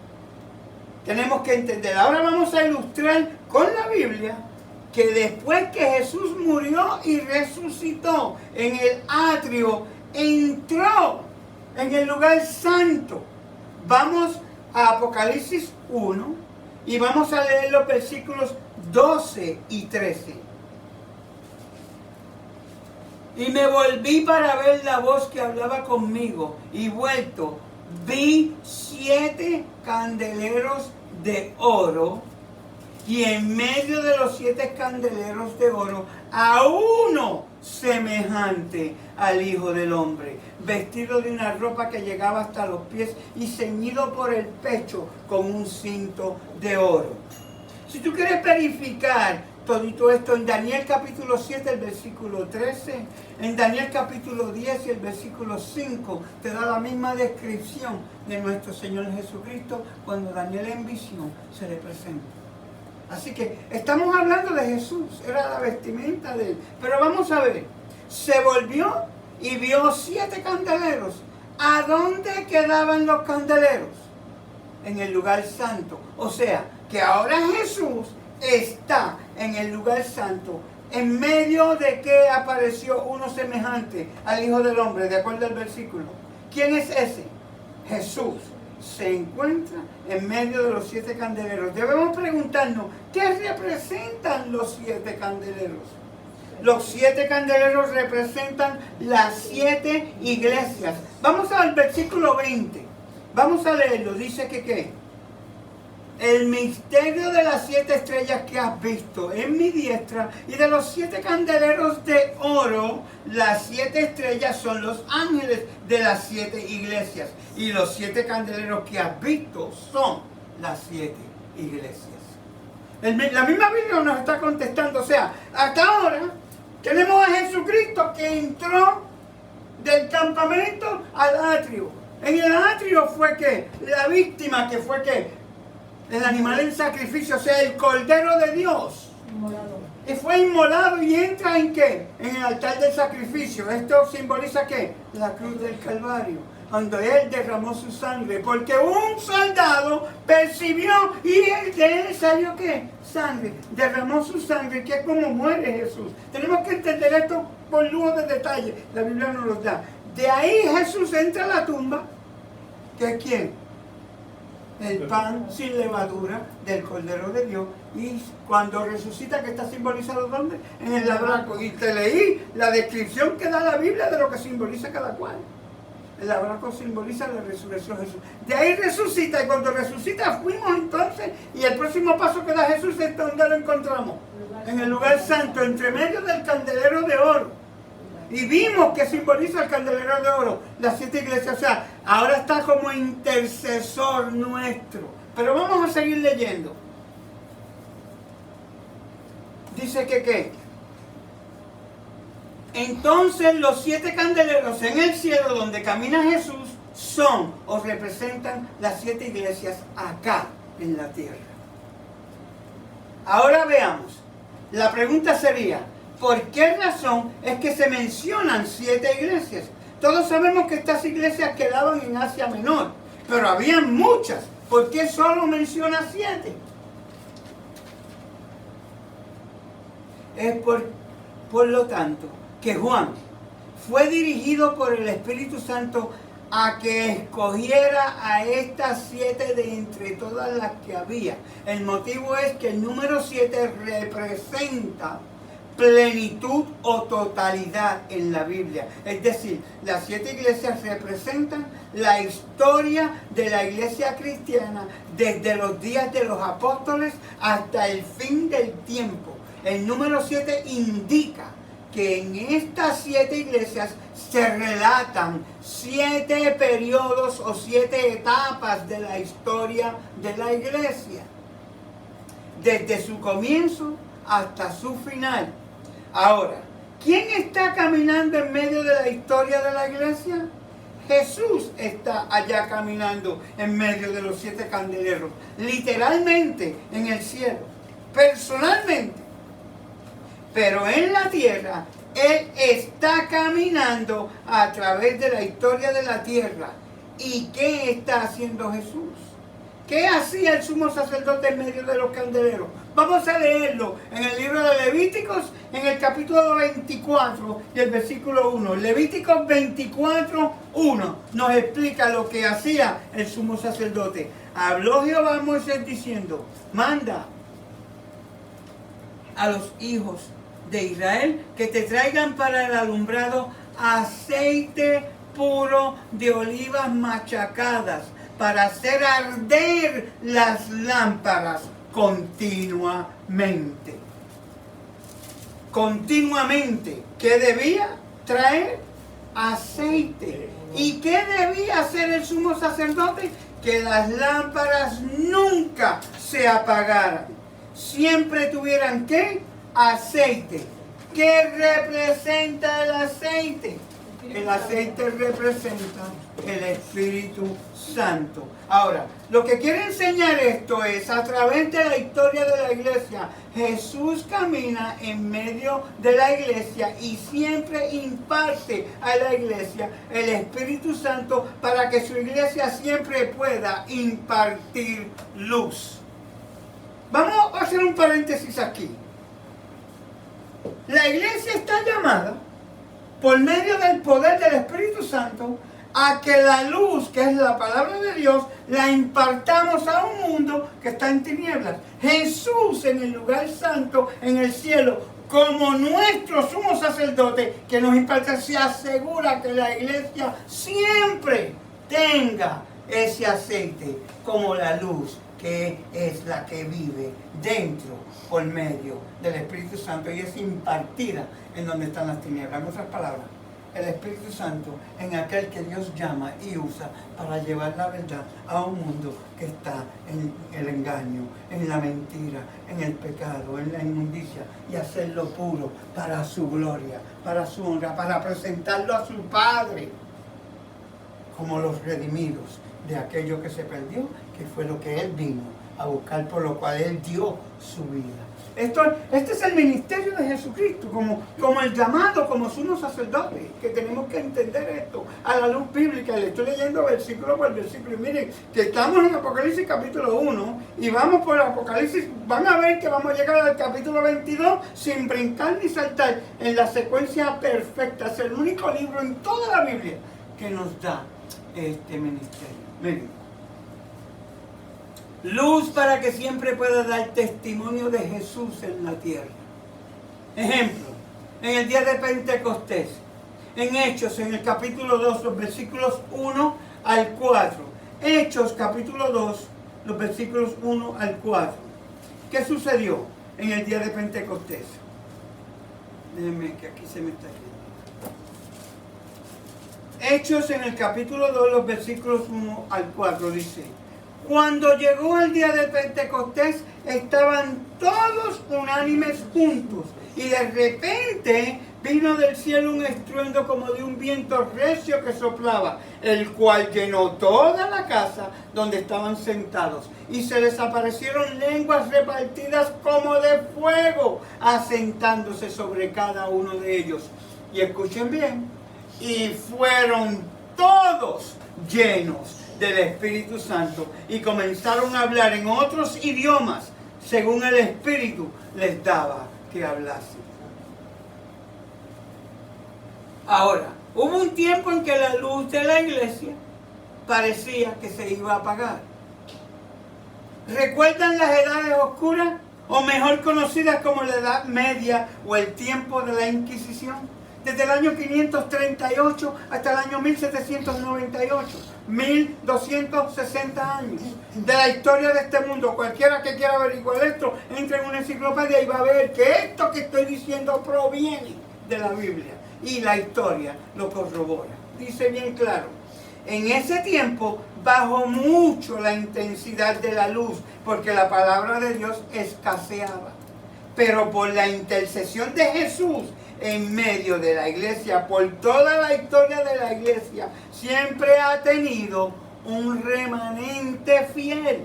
tenemos que entender, ahora vamos a ilustrar con la Biblia, que después que Jesús murió y resucitó en el atrio, entró en el lugar santo. Vamos a Apocalipsis 1 y vamos a leer los versículos 12 y 13. Y me volví para ver la voz que hablaba conmigo, y vuelto, vi 7 candeleros de oro, y en medio de los 7 candeleros de oro, a uno semejante al Hijo del Hombre, vestido de una ropa que llegaba hasta los pies y ceñido por el pecho con un cinto de oro. Si tú quieres verificar todo esto en Daniel capítulo 7, el versículo 13, en Daniel capítulo 10 y el versículo 5, te da la misma descripción de nuestro Señor Jesucristo cuando Daniel en visión se le presenta. Así que estamos hablando de Jesús, era la vestimenta de él. Pero vamos a ver, se volvió y vio 7 candeleros. ¿A dónde quedaban los candeleros? En el lugar santo. O sea, que ahora Jesús está en el lugar santo, en medio de que apareció uno semejante al Hijo del Hombre, de acuerdo al versículo. ¿Quién es ese? Jesús se encuentra en medio de los 7 candeleros. Debemos preguntarnos, ¿qué representan los 7 candeleros? Los 7 candeleros representan las 7 iglesias. Vamos al versículo 20. Vamos a leerlo. Dice que ¿qué? El misterio de las 7 estrellas que has visto en mi diestra y de los 7 candeleros de oro, las 7 estrellas son los ángeles de las 7 iglesias. Y los 7 candeleros que has visto son las 7 iglesias. La misma Biblia nos está contestando. O sea, hasta ahora tenemos a Jesucristo que entró del campamento al atrio. En el atrio fue que la víctima, que fue que el animal en sacrificio, o sea, el Cordero de Dios. Inmolado. Y fue inmolado y entra ¿en qué? En el altar del sacrificio. Esto simboliza ¿qué? La cruz del Calvario, donde Él derramó su sangre. Porque un soldado percibió y de él salió ¿qué? Sangre. Derramó su sangre, que es como muere Jesús. Tenemos que entender esto por lujo de detalle. La Biblia nos los da. De ahí Jesús entra a la tumba. ¿Que es quién? El pan sin levadura del Cordero de Dios. Y cuando resucita, que está simbolizado ¿dónde? En el lavacro. Y te leí la descripción que da la Biblia de lo que simboliza cada cual. El lavacro simboliza la resurrección de Jesús. De ahí resucita, y cuando resucita fuimos entonces, y el próximo paso que da Jesús es donde lo encontramos. En el lugar santo, entre medio del candelero de oro. Y vimos que simboliza el candelero de oro, las 7 iglesias. O sea, ahora está como intercesor nuestro. Pero vamos a seguir leyendo. Dice que ¿qué? Entonces los 7 candeleros en el cielo donde camina Jesús son o representan las 7 iglesias acá en la tierra. Ahora veamos. La pregunta sería, ¿por qué razón es que se mencionan 7 iglesias? Todos sabemos que estas iglesias quedaban en Asia Menor, pero había muchas. ¿Por qué solo menciona 7? Es por lo tanto que Juan fue dirigido por el Espíritu Santo a que escogiera a estas 7 de entre todas las que había. El motivo es que el número 7 representa plenitud o totalidad en la Biblia. Es decir, las 7 iglesias representan la historia de la iglesia cristiana desde los días de los apóstoles hasta el fin del tiempo. El número 7 indica que en estas 7 iglesias se relatan 7 periodos o 7 etapas de la historia de la iglesia, desde su comienzo hasta su final. Ahora, ¿quién está caminando en medio de la historia de la iglesia? Jesús está allá caminando en medio de los 7 candeleros, literalmente en el cielo, personalmente. Pero en la tierra, Él está caminando a través de la historia de la tierra. ¿Y qué está haciendo Jesús? ¿Qué hacía el sumo sacerdote en medio de los candeleros? Vamos a leerlo en el libro de Levíticos, en el capítulo 24 y el versículo 1. Levíticos 24, 1 nos explica lo que hacía el sumo sacerdote. Habló Jehová a Moisés diciendo: manda a los hijos de Israel que te traigan para el alumbrado aceite puro de olivas machacadas para hacer arder las lámparas continuamente. Continuamente. ¿Qué debía traer? Aceite. ¿Y qué debía hacer el sumo sacerdote? Que las lámparas nunca se apagaran. Siempre tuvieran ¿qué? Aceite. ¿Qué representa el aceite? El aceite representa el Espíritu Santo. Ahora, lo que quiere enseñar esto es, a través de la historia de la iglesia, Jesús camina en medio de la iglesia y siempre imparte a la iglesia el Espíritu Santo para que su iglesia siempre pueda impartir luz. Vamos a hacer un paréntesis aquí. La iglesia está llamada, por medio del poder del Espíritu Santo, a que la luz, que es la palabra de Dios, la impartamos a un mundo que está en tinieblas. Jesús en el lugar santo, en el cielo, como nuestro sumo sacerdote que nos imparte, se asegura que la iglesia siempre tenga ese aceite como la luz, que es la que vive dentro por medio del Espíritu Santo y es impartida en donde están las tinieblas. En otras palabras, el Espíritu Santo en aquel que Dios llama y usa para llevar la verdad a un mundo que está en el engaño, en la mentira, en el pecado, en la inmundicia, y hacerlo puro para su gloria, para su honra, para presentarlo a su Padre como los redimidos de aquello que se perdió, que fue lo que Él vino a buscar, por lo cual Él dio su vida. Este es el ministerio de Jesucristo, como el llamado, como sumo sacerdote, que tenemos que entender esto a la luz bíblica. Le estoy leyendo versículo por versículo. Y miren, que estamos en Apocalipsis capítulo 1 y vamos por Apocalipsis. Van a ver que vamos a llegar al capítulo 22 sin brincar ni saltar, en la secuencia perfecta. Es el único libro en toda la Biblia que nos da este ministerio. Miren. Luz para que siempre pueda dar testimonio de Jesús en la tierra. Ejemplo, en el día de Pentecostés, en Hechos, en el capítulo 2, los versículos 1 al 4. Hechos, capítulo 2, los versículos 1 al 4. ¿Qué sucedió en el día de Pentecostés? Déjenme que aquí se me está yendo. Hechos, en el capítulo 2, los versículos 1 al 4, dice: cuando llegó el día de Pentecostés, estaban todos unánimes juntos. Y de repente vino del cielo un estruendo como de un viento recio que soplaba, el cual llenó toda la casa donde estaban sentados. Y se les aparecieron lenguas repartidas como de fuego, asentándose sobre cada uno de ellos. Y escuchen bien, y fueron todos llenos del Espíritu Santo y comenzaron a hablar en otros idiomas según el Espíritu les daba que hablasen. Ahora, hubo un tiempo en que la luz de la iglesia parecía que se iba a apagar. ¿Recuerdan las edades oscuras o mejor conocida como la Edad Media o el tiempo de la Inquisición, desde el año 538 hasta el año 1798, 1260 años de la historia de este mundo. Cualquiera que quiera averiguar esto, entre en una enciclopedia y va a ver que esto que estoy diciendo proviene de la Biblia y la historia lo corrobora. Dice bien claro: en ese tiempo bajó mucho la intensidad de la luz porque la palabra de Dios escaseaba, pero por la intercesión de Jesús en medio de la iglesia, por toda la historia de la iglesia, siempre ha tenido un remanente fiel,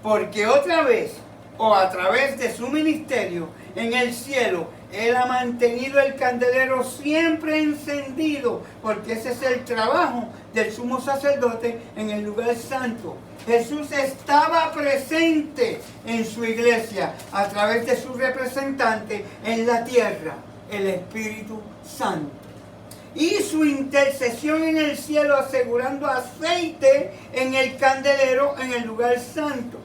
porque otra vez, o a través de su ministerio en el cielo, Él ha mantenido el candelero siempre encendido, porque ese es el trabajo del sumo sacerdote en el lugar santo. Jesús estaba presente en su iglesia a través de su representante en la tierra, el Espíritu Santo. Y su intercesión en el cielo asegurando aceite en el candelero en el lugar santo.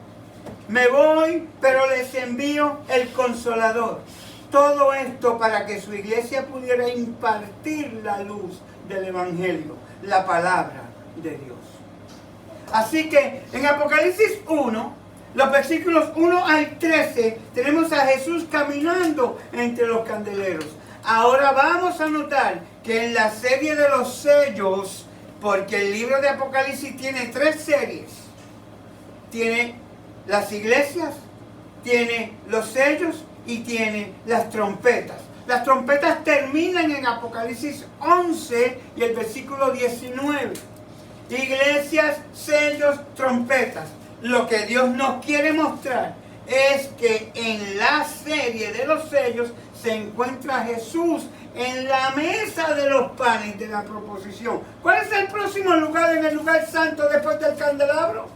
Me voy, pero les envío el Consolador. Todo esto para que su iglesia pudiera impartir la luz del Evangelio, la palabra de Dios. Así que en Apocalipsis 1, los versículos 1 al 13, tenemos a Jesús caminando entre los candeleros. Ahora vamos a notar que en la serie de los sellos, porque el libro de Apocalipsis tiene 3 series, tiene las iglesias, tiene los sellos y tiene las trompetas. Las trompetas terminan en Apocalipsis 11 y el versículo 19. Iglesias, sellos, trompetas. Lo que Dios nos quiere mostrar es que en la serie de los sellos se encuentra Jesús en la mesa de los panes de la proposición. ¿Cuál es el próximo lugar en el lugar santo después del candelabro?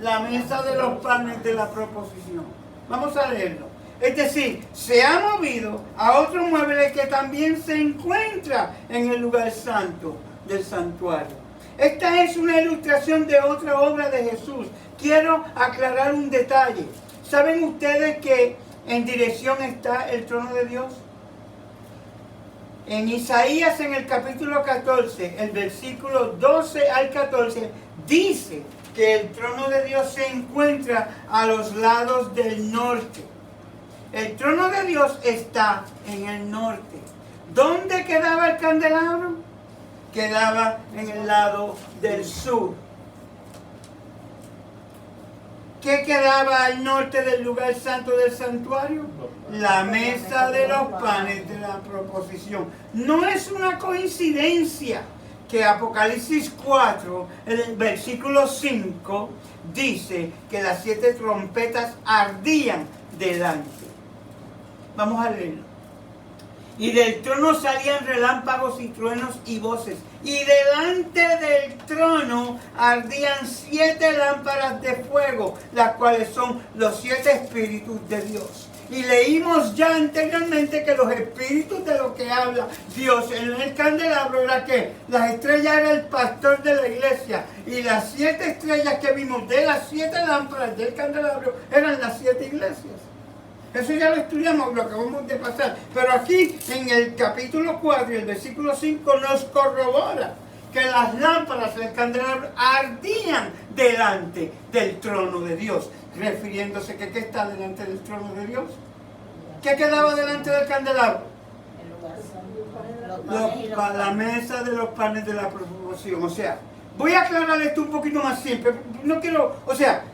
La mesa de los panes de la proposición. Vamos a leerlo. Es decir, se ha movido a otro mueble que también se encuentra en el lugar santo del santuario. Esta es una ilustración de otra obra de Jesús. Quiero aclarar un detalle. ¿Saben ustedes que en dirección está el trono de Dios? En Isaías, en el capítulo 14, el versículo 12 al 14, dice que el trono de Dios se encuentra a los lados del norte. El trono de Dios está en el norte. ¿Dónde quedaba el candelabro? Quedaba en el lado del sur. ¿Qué quedaba al norte del lugar santo del santuario? La mesa de los panes de la proposición. No es una coincidencia que Apocalipsis 4, en el versículo 5, dice que las 7 trompetas ardían delante. Vamos a leerlo. Y del trono salían relámpagos y truenos y voces. Y delante del trono ardían 7 lámparas de fuego, las cuales son los 7 espíritus de Dios. Y leímos ya anteriormente que los espíritus de lo que habla Dios en el candelabro era que las estrellas era el pastor de la iglesia. Y las 7 estrellas que vimos de las 7 lámparas del candelabro eran las 7 iglesias. Eso ya lo estudiamos, lo acabamos de pasar. Pero aquí en el capítulo 4 y el versículo 5 nos corrobora que las lámparas del candelabro ardían delante del trono de Dios. Refiriéndose que ¿qué está delante del trono de Dios? ¿Qué quedaba delante del candelabro? La mesa de los panes de la proposición. O sea, voy a aclarar esto un poquito más simple. No quiero, o sea,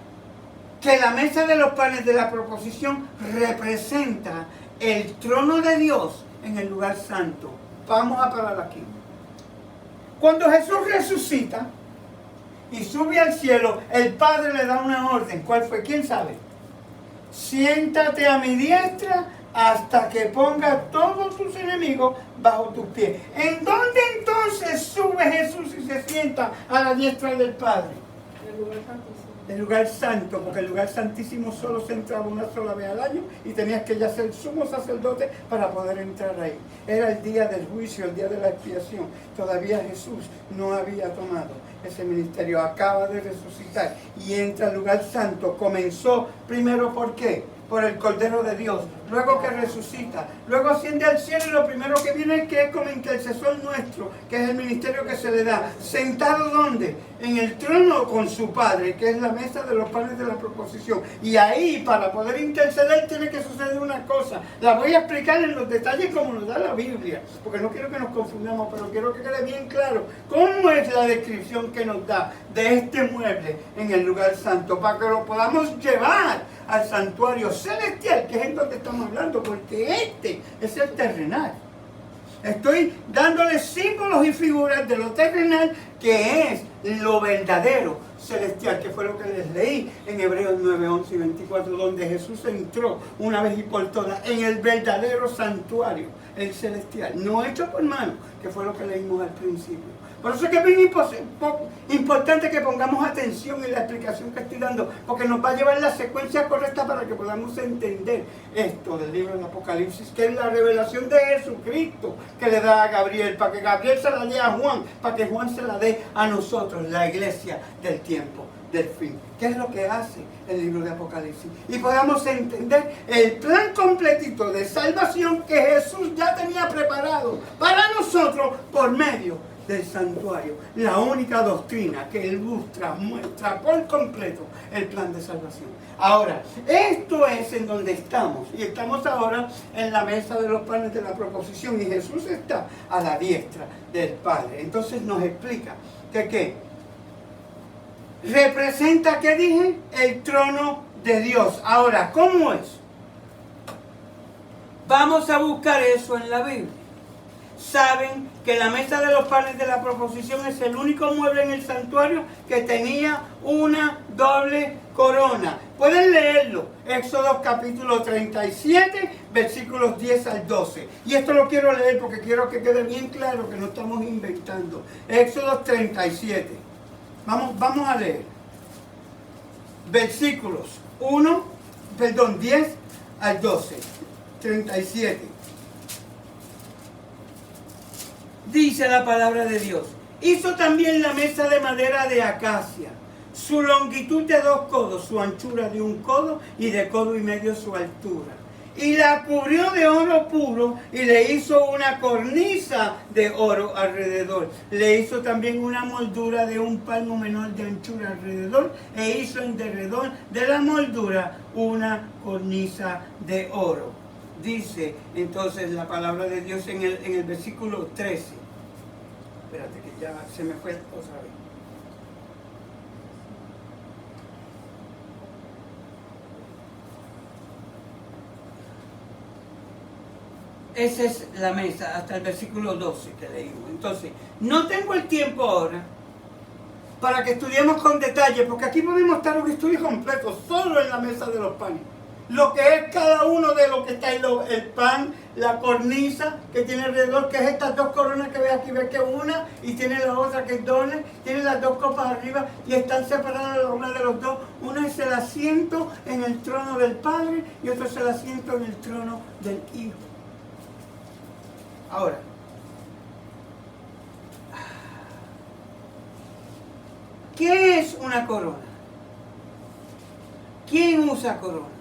que la mesa de los panes de la proposición representa el trono de Dios en el lugar santo. Vamos a parar aquí. Cuando Jesús resucita y sube al cielo, el Padre le da una orden. ¿Cuál fue? ¿Quién sabe? Siéntate a mi diestra hasta que ponga todos tus enemigos bajo tus pies. ¿En dónde entonces sube Jesús y se sienta a la diestra del Padre? El lugar santísimo. El lugar santo, porque el lugar santísimo solo se entraba una sola vez al año y tenías que ya ser sumo sacerdote para poder entrar ahí. Era el día del juicio, el día de la expiación. Todavía Jesús no había tomado ese ministerio, acaba de resucitar y entra al lugar santo. Comenzó primero, ¿por qué? por el Cordero de Dios, luego que resucita, luego asciende al cielo y lo primero que viene es que es como intercesor nuestro, que es el ministerio que se le da, sentado ¿dónde? En el trono con su Padre, que es la mesa de los panes de la proposición. Y ahí, para poder interceder, tiene que suceder una cosa. La voy a explicar en los detalles como nos da la Biblia, porque no quiero que nos confundamos, pero quiero que quede bien claro cómo es la descripción que nos da de este mueble en el lugar santo, para que lo podamos llevar al santuario celestial, que es en donde estamos hablando, porque este es el terrenal. Estoy dándoles símbolos y figuras de lo terrenal, que es lo verdadero celestial, que fue lo que les leí en Hebreos 9, 11 y 24, donde Jesús entró una vez y por todas en el verdadero santuario, el celestial, no hecho por mano, que fue lo que leímos al principio. Por eso es que es bien importante que pongamos atención en la explicación que estoy dando, porque nos va a llevar la secuencia correcta para que podamos entender esto del libro del Apocalipsis, que es la revelación de Jesucristo que le da a Gabriel, para que Gabriel se la dé a Juan, para que Juan se la dé a nosotros, la iglesia del tiempo, del fin. ¿Qué es lo que hace el libro de Apocalipsis? Y podamos entender el plan completito de salvación que Jesús ya tenía preparado para nosotros por medio del santuario, la única doctrina que él muestra por completo el plan de salvación. Ahora, esto es en donde estamos, y estamos ahora en la mesa de los panes de la proposición, y Jesús está a la diestra del Padre. Entonces nos explica que ¿qué? Representa, ¿qué dije? El trono de Dios. Ahora, ¿cómo es? Vamos a buscar eso en la Biblia. Saben que la mesa de los panes de la proposición es el único mueble en el santuario que tenía una doble corona. Pueden leerlo, Éxodo capítulo 37, versículos 10 al 12. Y esto lo quiero leer porque quiero que quede bien claro que no estamos inventando. Éxodo 37. Vamos a leer. Versículos 10 al 12. 37. Dice la palabra de Dios: hizo también la mesa de madera de acacia, su longitud de 2 codos, su anchura de 1 codo y de codo y medio su altura. Y la cubrió de oro puro y le hizo una cornisa de oro alrededor. Le hizo también una moldura de 1 palmo menor de anchura alrededor e hizo en derredor de la moldura una cornisa de oro. Dice entonces la palabra de Dios en el versículo 13. Espérate que ya se me fue otra vez. Esa es la mesa, hasta el versículo 12 que leímos. Entonces, no tengo el tiempo ahora para que estudiemos con detalle, porque aquí podemos estar un estudio completo solo en la mesa de los panes. Lo que es cada uno de lo que está en el pan, la cornisa que tiene alrededor, que es estas 2 coronas que ves aquí, ves que una y tiene la otra que es doble, tiene las 2 copas arriba y están separadas la una de los dos. Una es el asiento en el trono del Padre y otro es el asiento en el trono del Hijo. Ahora, ¿qué es una corona? ¿Quién usa coronas?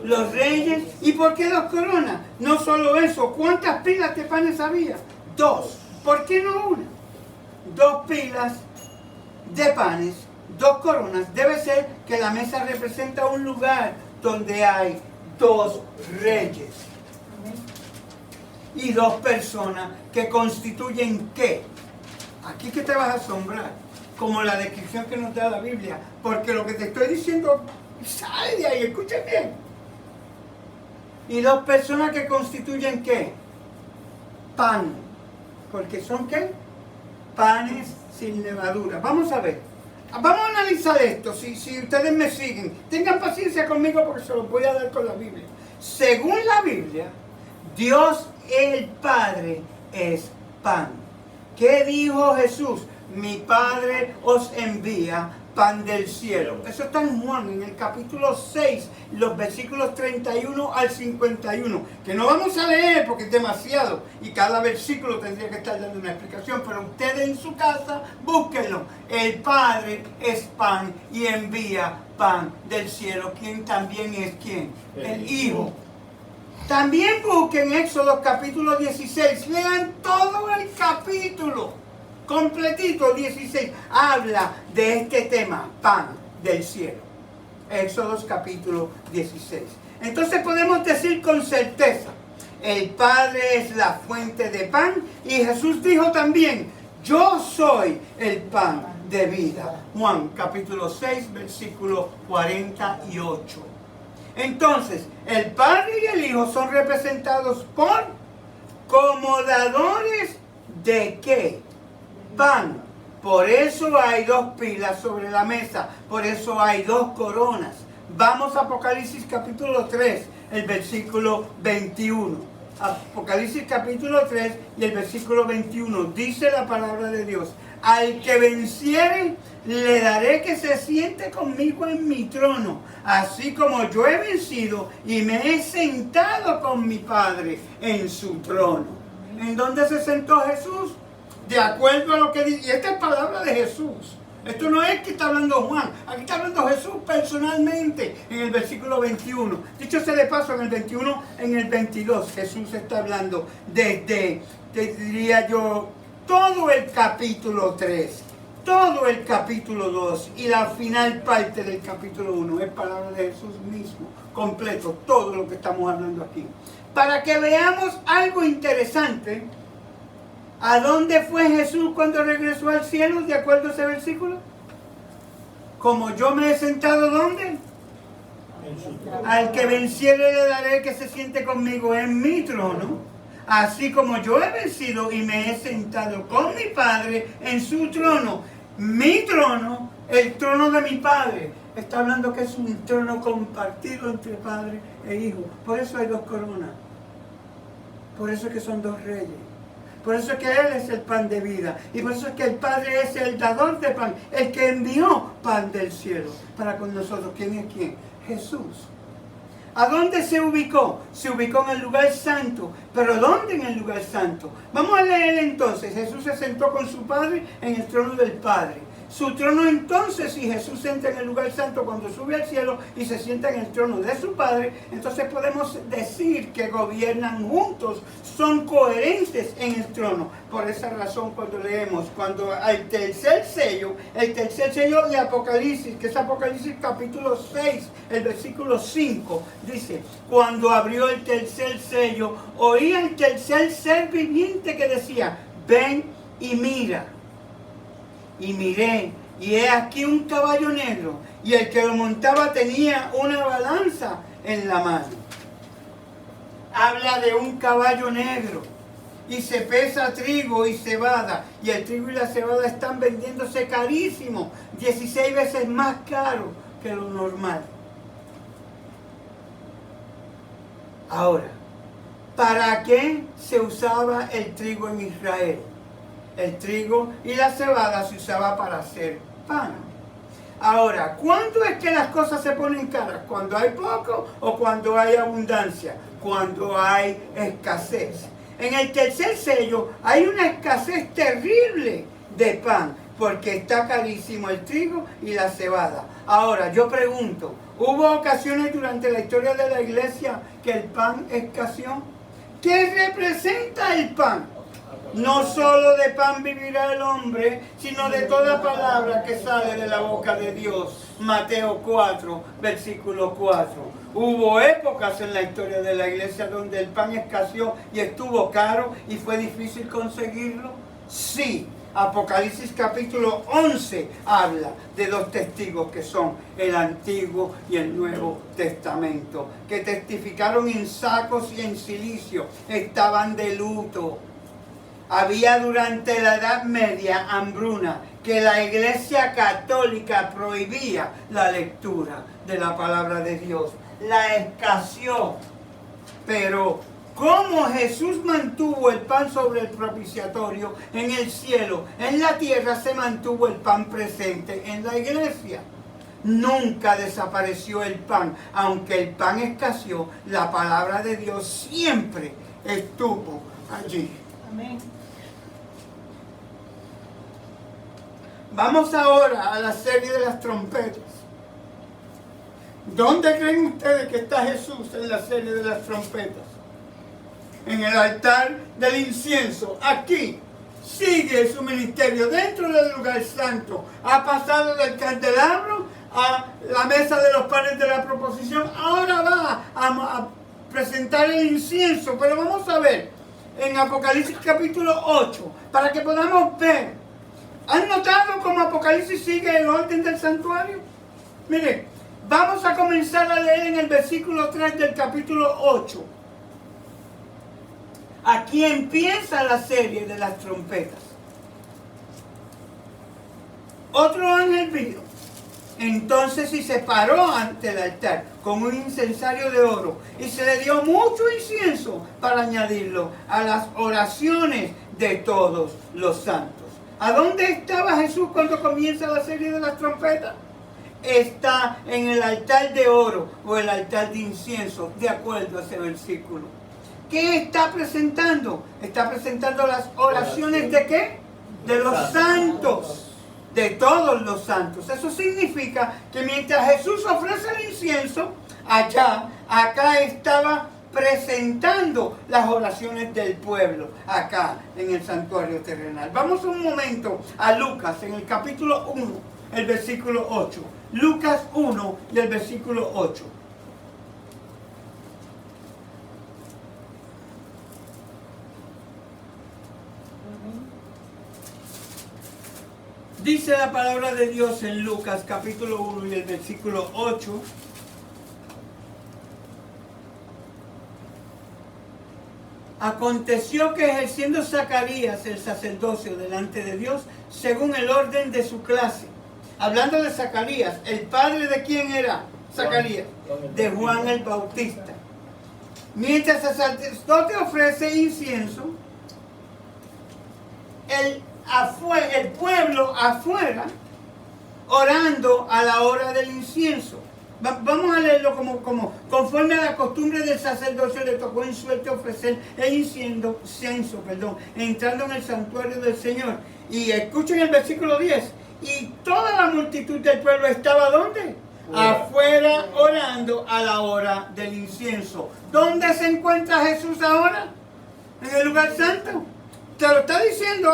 Los reyes. ¿Y por qué 2 coronas? No solo eso, ¿cuántas pilas de panes había? 2. ¿Por qué no una? 2 pilas de panes, 2 coronas. Debe ser que la mesa representa un lugar donde hay 2 reyes y 2 personas que constituyen ¿qué? Aquí que te vas a asombrar, como la descripción que nos da la Biblia, porque lo que te estoy diciendo, sale de ahí, escuchen bien. Y 2 personas que constituyen ¿qué? Pan. Porque son ¿qué? Panes sin levadura. Vamos a ver. Vamos a analizar esto, si ustedes me siguen. Tengan paciencia conmigo porque se los voy a dar con la Biblia. Según la Biblia, Dios el Padre es pan. ¿Qué dijo Jesús? Mi Padre os envía pan del cielo. Eso está en Juan, en el capítulo 6, los versículos 31 al 51, que no vamos a leer porque es demasiado y cada versículo tendría que estar dando una explicación, pero ustedes en su casa búsquenlo. El Padre es pan y envía pan del cielo. ¿Quién también es quién? El Hijo. También busquen Éxodo capítulo 16, lean todo el capítulo completito, 16, habla de este tema, pan del cielo. Éxodo capítulo 16. Entonces podemos decir con certeza, el Padre es la fuente de pan y Jesús dijo también, yo soy el pan de vida. Juan capítulo 6, versículo 48. Entonces, el Padre y el Hijo son representados por como dadores de ¿qué? Pan. Por eso hay dos pilas sobre la mesa. Por eso hay dos coronas. Vamos a Apocalipsis capítulo 3, el versículo 21. Apocalipsis capítulo 3 y el versículo 21. Dice la palabra de Dios. Al que venciere, le daré que se siente conmigo en mi trono, así como yo he vencido y me he sentado con mi Padre en su trono. ¿En dónde se sentó Jesús? De acuerdo a lo que dice, y esta es palabra de Jesús. Esto no es que está hablando Juan, aquí está hablando Jesús personalmente en el versículo 21. Dicho sea de paso, en el 21, en el 22, Jesús está hablando desde, diría yo, todo el capítulo 3, todo el capítulo 2 y la final parte del capítulo 1 es palabra de Jesús mismo, completo, todo lo que estamos hablando aquí. Para que veamos algo interesante, ¿a dónde fue Jesús cuando regresó al cielo, de acuerdo a ese versículo? Como yo me he sentado, ¿dónde? Al que venciere le daré que se siente conmigo en mi trono. Así como yo he vencido y me he sentado con mi Padre en su trono. Mi trono, el trono de mi Padre. Está hablando que es un trono compartido entre Padre e Hijo. Por eso hay dos coronas. Por eso es que son dos reyes. Por eso es que Él es el pan de vida. Y por eso es que el Padre es el dador de pan. El que envió pan del cielo para con nosotros. ¿Quién es quién? Jesús. ¿A dónde se ubicó? Se ubicó en el lugar santo. ¿Pero dónde en el lugar santo? Vamos a leer entonces. Jesús se sentó con su Padre en el trono del Padre. Su trono entonces, si Jesús entra en el lugar santo cuando sube al cielo y se sienta en el trono de su Padre, entonces podemos decir que gobiernan juntos, son coherentes en el trono. Por esa razón cuando leemos, cuando el tercer sello de Apocalipsis, que es Apocalipsis capítulo 6, el versículo 5, dice, cuando abrió el tercer sello, oí al tercer ser viviente que decía, ven y mira. Y miré, y he aquí un caballo negro, y el que lo montaba tenía una balanza en la mano. Habla de un caballo negro, y se pesa trigo y cebada, y el trigo y la cebada están vendiéndose carísimo, 16 veces más caro que lo normal. Ahora, ¿para qué se usaba el trigo en Israel? El trigo y la cebada se usaba para hacer pan. Ahora, ¿cuándo es que las cosas se ponen caras? ¿Cuando hay poco o cuando hay abundancia? Cuando hay escasez. En el tercer sello hay una escasez terrible de pan, porque está carísimo el trigo y la cebada. Ahora, yo pregunto, ¿hubo ocasiones durante la historia de la iglesia que el pan escaseó? ¿Qué representa el pan? No solo de pan vivirá el hombre, sino de toda palabra que sale de la boca de Dios. Mateo 4, versículo 4. Hubo épocas en la historia de la iglesia donde el pan escaseó y estuvo caro y fue difícil conseguirlo. Sí, Apocalipsis capítulo 11 habla de dos testigos que son el Antiguo y el Nuevo Testamento, que testificaron en sacos y en cilicio, estaban de luto. Había durante la Edad Media hambruna, que la Iglesia Católica prohibía la lectura de la palabra de Dios. La escaseó, pero cómo Jesús mantuvo el pan sobre el propiciatorio en el cielo, en la tierra se mantuvo el pan presente en la iglesia. Nunca desapareció el pan, aunque el pan escaseó, la palabra de Dios siempre estuvo allí. Amén. Vamos ahora a la serie de las trompetas. ¿Dónde creen ustedes que está Jesús en la serie de las trompetas? En el altar del incienso. Aquí sigue su ministerio dentro del lugar santo. Ha pasado del candelabro a la mesa de los panes de la proposición. Ahora va a presentar el incienso. Pero vamos a ver en Apocalipsis capítulo 8 para que podamos ver. ¿Han notado cómo Apocalipsis sigue el orden del santuario? Miren, vamos a comenzar a leer en el versículo 3 del capítulo 8. Aquí empieza la serie de las trompetas. Otro ángel vino. Entonces se paró ante el altar con un incensario de oro y se le dio mucho incienso para añadirlo a las oraciones de todos los santos. ¿A dónde estaba Jesús cuando comienza la serie de las trompetas? Está en el altar de oro o el altar de incienso, de acuerdo a ese versículo. ¿Qué está presentando? Está presentando las oraciones ¿de qué? De los santos, de todos los santos. Eso significa que mientras Jesús ofrece el incienso, acá estaba presentando las oraciones del pueblo, acá en el santuario terrenal. Vamos un momento a Lucas, en el capítulo 1, el versículo 8. Lucas 1 y el versículo 8. Dice la palabra de Dios en Lucas capítulo 1 y el versículo 8. Aconteció que ejerciendo Zacarías el sacerdocio delante de Dios, según el orden de su clase. Hablando de Zacarías, ¿el padre de quién era Zacarías? De Juan el Bautista. Mientras el sacerdote ofrece incienso, el pueblo afuera, orando a la hora del incienso. Vamos a leerlo como conforme a la costumbre del sacerdocio le tocó en suerte ofrecer el incienso, entrando en el santuario del Señor. Y escuchen el versículo 10. Y toda la multitud del pueblo estaba ¿dónde? Afuera orando a la hora del incienso. ¿Dónde se encuentra Jesús ahora? En el lugar santo. Te lo está diciendo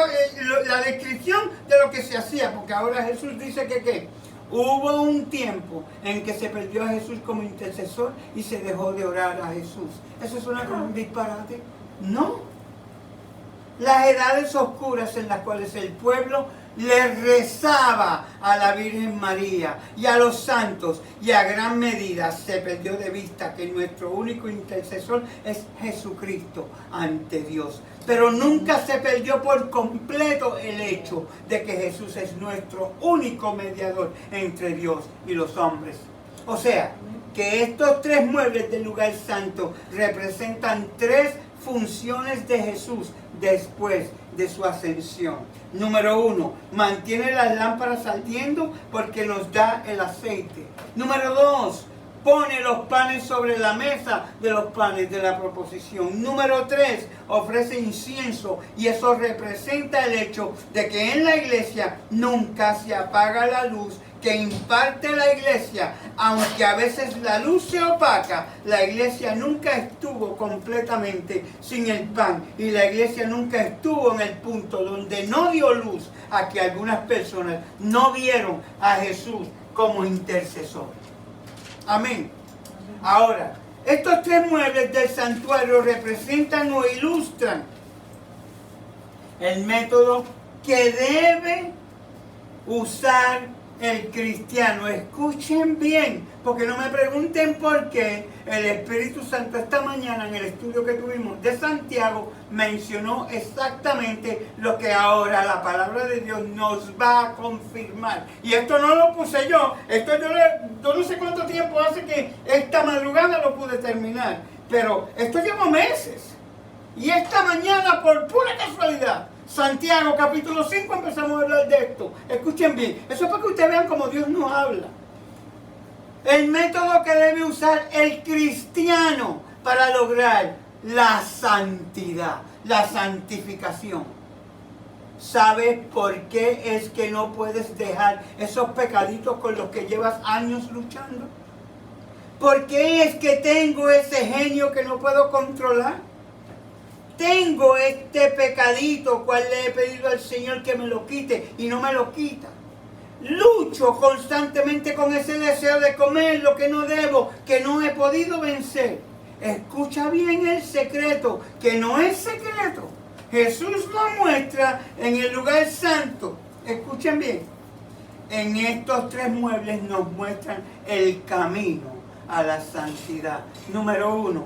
la descripción de lo que se hacía, porque ahora Jesús dice que ¿qué? Hubo un tiempo en que se perdió a Jesús como intercesor y se dejó de orar a Jesús. ¿Eso suena como un disparate? No. Las edades oscuras en las cuales el pueblo le rezaba a la Virgen María y a los santos, y a gran medida se perdió de vista que nuestro único intercesor es Jesucristo ante Dios. Pero nunca se perdió por completo el hecho de que Jesús es nuestro único mediador entre Dios y los hombres. O sea, que estos tres muebles del lugar santo representan tres funciones de Jesús después de su ascensión. Número 1, mantiene las lámparas ardiendo porque nos da el aceite. Número 2, pone los panes sobre la mesa de los panes de la proposición. Número 3, ofrece incienso, y eso representa el hecho de que en la iglesia nunca se apaga la luz que imparte la iglesia. Aunque a veces la luz se opaca, la iglesia nunca estuvo completamente sin el pan, y la iglesia nunca estuvo en el punto donde no dio luz a que algunas personas no vieron a Jesús como intercesor. Amén. Ahora, estos tres muebles del santuario representan o ilustran el método que debe usar el cristiano. Escuchen bien, porque no me pregunten por qué el Espíritu Santo esta mañana en el estudio que tuvimos de Santiago mencionó exactamente lo que ahora la palabra de Dios nos va a confirmar. Y esto no lo puse yo, esto yo no sé cuánto tiempo hace que esta madrugada lo pude terminar, pero esto llevó meses. Y esta mañana, por pura casualidad, Santiago capítulo 5 empezamos a hablar de esto. Escuchen bien, eso es para que ustedes vean cómo Dios nos habla. El método que debe usar el cristiano para lograr la santidad, la santificación. ¿Sabes por qué es que no puedes dejar esos pecaditos con los que llevas años luchando? ¿Por qué es que tengo ese genio que no puedo controlar? Tengo este pecadito, cual le he pedido al Señor que me lo quite y no me lo quita. Lucho constantemente con ese deseo de comer lo que no debo, que no he podido vencer. Escucha bien el secreto, que no es secreto. Jesús lo muestra en el lugar santo. Escuchen bien. En estos 3 muebles nos muestran el camino a la santidad. Número 1,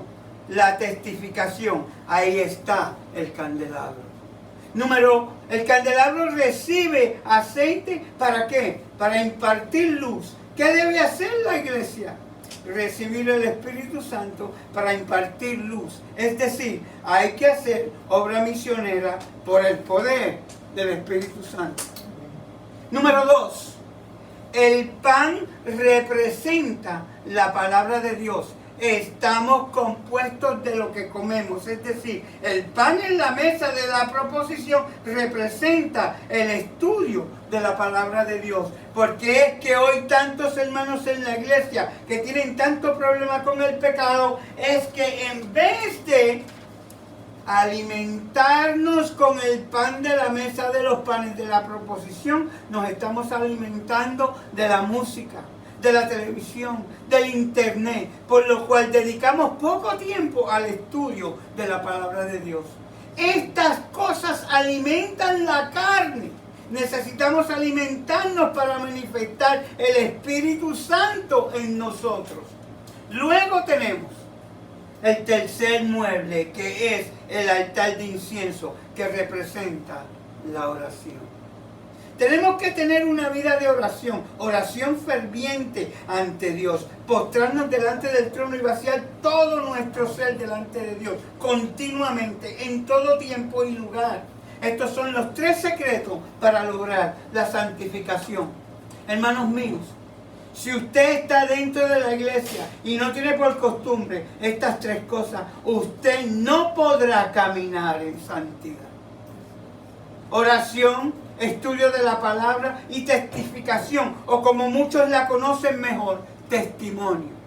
la testificación. Ahí está el candelabro. El candelabro recibe aceite, ¿para qué? Para impartir luz. ¿Qué debe hacer la iglesia? Recibir el Espíritu Santo para impartir luz. Es decir, hay que hacer obra misionera por el poder del Espíritu Santo. Número 2, el pan representa la palabra de Dios. Estamos compuestos de lo que comemos, es decir, el pan en la mesa de la proposición representa el estudio de la palabra de Dios. Porque es que hoy tantos hermanos en la iglesia que tienen tanto problema con el pecado, es que en vez de alimentarnos con el pan de la mesa de los panes de la proposición, nos estamos alimentando de la música, de la televisión, del internet, por lo cual dedicamos poco tiempo al estudio de la palabra de Dios. Estas cosas alimentan la carne. Necesitamos alimentarnos para manifestar el Espíritu Santo en nosotros. Luego tenemos el tercer mueble, que es el altar de incienso, que representa la oración. Tenemos que tener una vida de oración, oración ferviente ante Dios, postrarnos delante del trono y vaciar todo nuestro ser delante de Dios, continuamente, en todo tiempo y lugar. Estos son los 3 secretos para lograr la santificación. Hermanos míos, si usted está dentro de la iglesia y no tiene por costumbre estas 3 cosas, usted no podrá caminar en santidad. Oración, estudio de la palabra y testificación, o como muchos la conocen mejor, testimonio.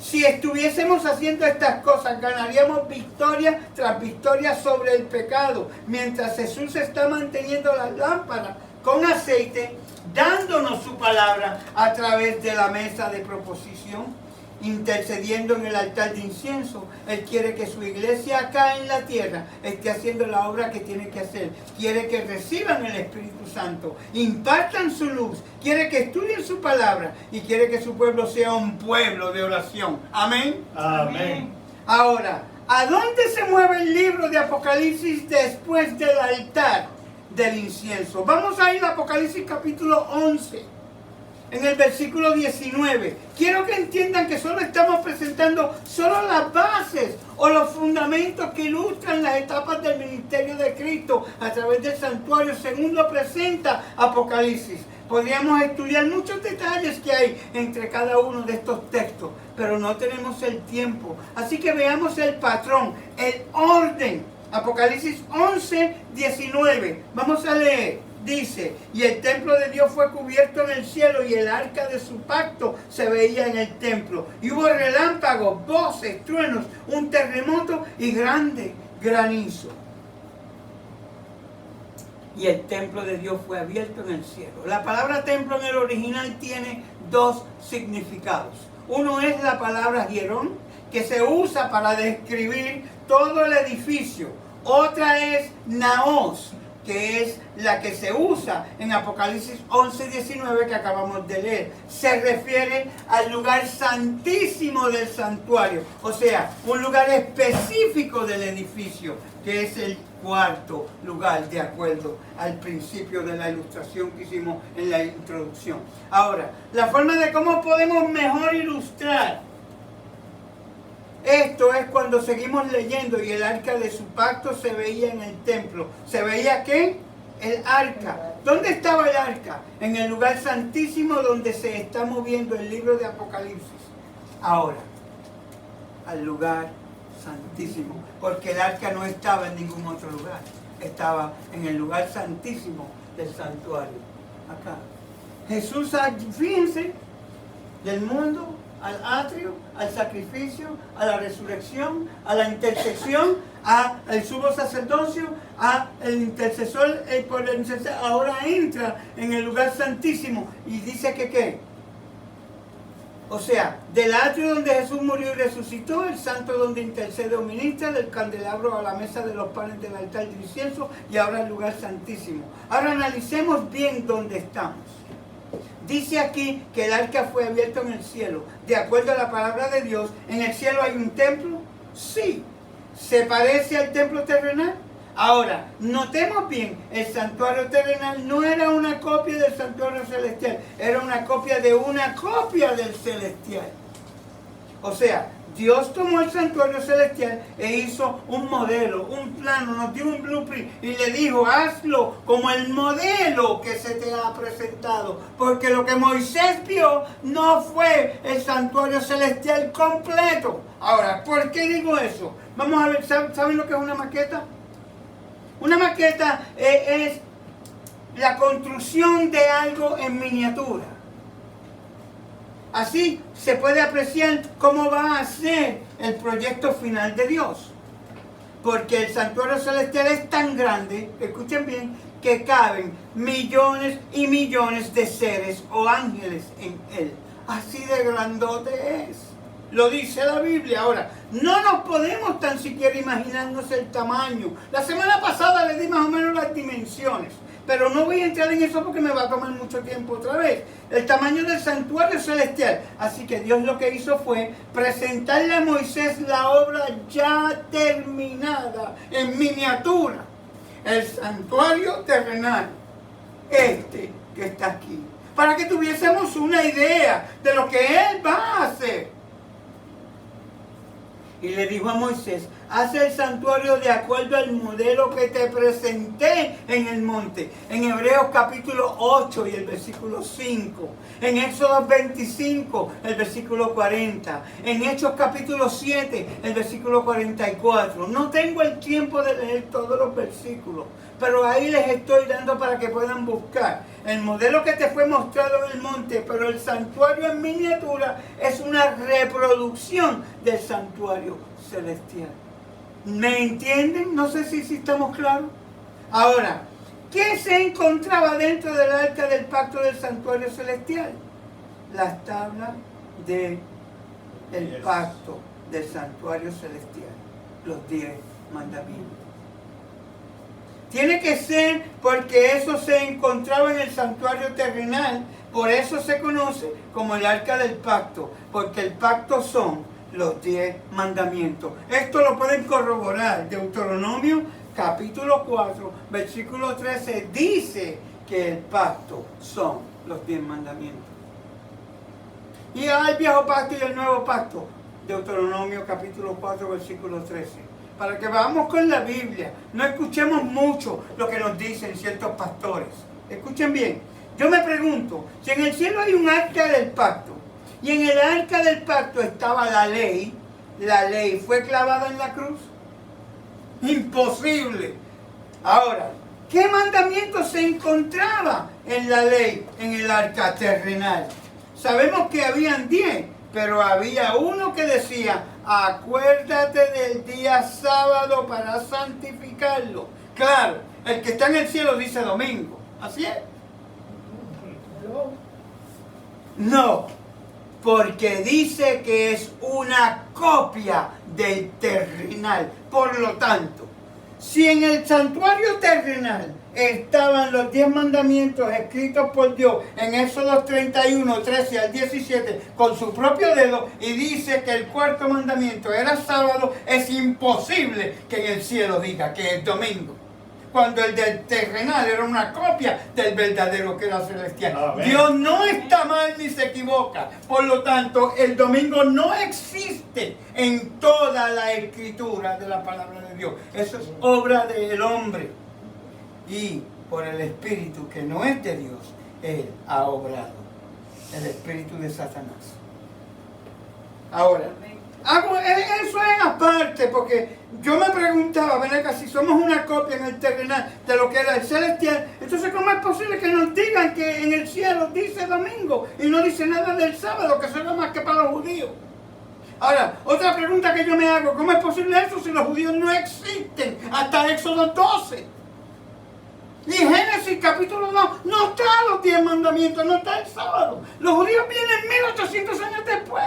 Si estuviésemos haciendo estas cosas, ganaríamos victoria tras victoria sobre el pecado, mientras Jesús está manteniendo las lámparas con aceite, dándonos su palabra a través de la mesa de proposición, intercediendo en el altar de incienso. Él quiere que su iglesia acá en la tierra esté haciendo la obra que tiene que hacer. Quiere que reciban el Espíritu Santo, impartan su luz, quiere que estudien su palabra y quiere que su pueblo sea un pueblo de oración. Amén. Amén. Ahora, ¿a dónde se mueve el libro de Apocalipsis después del altar del incienso? Vamos a ir a Apocalipsis capítulo 11. En el versículo 19, quiero que entiendan que solo estamos presentando solo las bases o los fundamentos que ilustran las etapas del ministerio de Cristo a través del santuario, según lo presenta Apocalipsis. Podríamos estudiar muchos detalles que hay entre cada uno de estos textos, pero no tenemos el tiempo. Así que veamos el patrón, el orden. Apocalipsis 11, 19. Vamos a leer. Dice, y el templo de Dios fue cubierto en el cielo y el arca de su pacto se veía en el templo. Y hubo relámpagos, voces, truenos, un terremoto y grande granizo. Y el templo de Dios fue abierto en el cielo. La palabra templo en el original tiene 2 significados. Uno es la palabra hierón, que se usa para describir todo el edificio. Otra es naos, que es la que se usa en Apocalipsis 11, 19 que acabamos de leer. Se refiere al lugar santísimo del santuario, o sea, un lugar específico del edificio, que es el cuarto lugar, de acuerdo al principio de la ilustración que hicimos en la introducción. Ahora, la forma de cómo podemos mejor ilustrar Esto es cuando seguimos leyendo y el arca de su pacto se veía en el templo. ¿Se veía qué? El arca. ¿Dónde estaba el arca? En el lugar santísimo donde se está moviendo el libro de Apocalipsis. Ahora, al lugar santísimo. Porque el arca no estaba en ningún otro lugar. Estaba en el lugar santísimo del santuario. Acá. Jesús, fíjense, del mundo al atrio, al sacrificio, a la resurrección, a la intersección, al sumo sacerdocio, al intercesor por el intercesor. Ahora entra en el lugar santísimo y dice que ¿qué? O sea, del atrio donde Jesús murió y resucitó, el santo donde intercede o ministra, del candelabro a la mesa de los panes del altar de incienso y ahora el lugar santísimo. Ahora analicemos bien dónde estamos. Dice aquí que el arca fue abierto en el cielo. De acuerdo a la palabra de Dios, ¿en el cielo hay un templo? Sí. ¿Se parece al templo terrenal? Ahora, notemos bien, el santuario terrenal no era una copia del santuario celestial, era una copia de una copia del celestial. O sea, Dios tomó el santuario celestial e hizo un modelo, un plano, nos dio un blueprint y le dijo, hazlo como el modelo que se te ha presentado. Porque lo que Moisés vio no fue el santuario celestial completo. Ahora, ¿por qué digo eso? Vamos a ver, ¿saben lo que es una maqueta? Una maqueta es la construcción de algo en miniatura. Así se puede apreciar cómo va a ser el proyecto final de Dios. Porque el santuario celestial es tan grande, escuchen bien, que caben millones y millones de seres o ángeles en él. Así de grandote es. Lo dice la Biblia. Ahora, no nos podemos tan siquiera imaginarnos el tamaño. La semana pasada le di más o menos las dimensiones. Pero no voy a entrar en eso porque me va a tomar mucho tiempo otra vez. El tamaño del santuario celestial. Así que Dios lo que hizo fue presentarle a Moisés la obra ya terminada, en miniatura. El santuario terrenal. Este que está aquí. Para que tuviésemos una idea de lo que Él va a hacer. Y le dijo a Moisés, haz el santuario de acuerdo al modelo que te presenté en el monte. En Hebreos capítulo 8 y el versículo 5. En Éxodo 25, el versículo 40. En Hechos capítulo 7, el versículo 44. No tengo el tiempo de leer todos los versículos, pero ahí les estoy dando para que puedan buscar. El modelo que te fue mostrado en el monte, pero el santuario en miniatura es una reproducción del santuario celestial. ¿Me entienden? No sé si estamos claros. Ahora, ¿qué se encontraba dentro del arca del pacto del santuario celestial? Las tablas del pacto del santuario celestial. Los 10 mandamientos. Tiene que ser porque eso se encontraba en el santuario terrenal. Por eso se conoce como el arca del pacto. Porque el pacto son los 10 mandamientos. Esto lo pueden corroborar. Deuteronomio capítulo 4, versículo 13 dice que el pacto son los 10 mandamientos. Y hay el viejo pacto y el nuevo pacto. Deuteronomio capítulo 4, versículo 13. Para que vamos con la Biblia, no escuchemos mucho lo que nos dicen ciertos pastores. Escuchen bien. Yo me pregunto, si en el cielo hay un arca del pacto, y en el arca del pacto estaba la ley fue clavada en la cruz. Imposible. Ahora, ¿qué mandamiento se encontraba en la ley, en el arca terrenal? Sabemos que habían 10, pero había uno que decía, acuérdate del día sábado para santificarlo. Claro, el que está en el cielo dice domingo. ¿Así es? No, porque dice que es una copia del terrenal. Por lo tanto, si en el santuario terrenal estaban los 10 mandamientos escritos por Dios en Éxodo 31, 13 al 17 con su propio dedo y dice que el cuarto mandamiento era sábado, es imposible que en el cielo diga que es domingo. cuando el del terrenal era una copia del verdadero que era celestial. Amén. Dios no está mal ni se equivoca. Por lo tanto, el domingo no existe en toda la escritura de la palabra de Dios. Eso es obra del hombre. Y por el espíritu que no es de Dios, Él ha obrado. El espíritu de Satanás. Ahora, eso es aparte, porque yo me preguntaba, ven acá, si somos una copia en el terrenal de lo que era el celestial, entonces ¿cómo es posible que nos digan que en el cielo dice domingo y no dice nada del sábado, que será más que para los judíos? Ahora, otra pregunta que yo me hago, ¿cómo es posible eso si los judíos no existen hasta Éxodo 12? Y Génesis capítulo 2 no está los 10 mandamientos, no está el sábado. Los judíos vienen 1800 años después.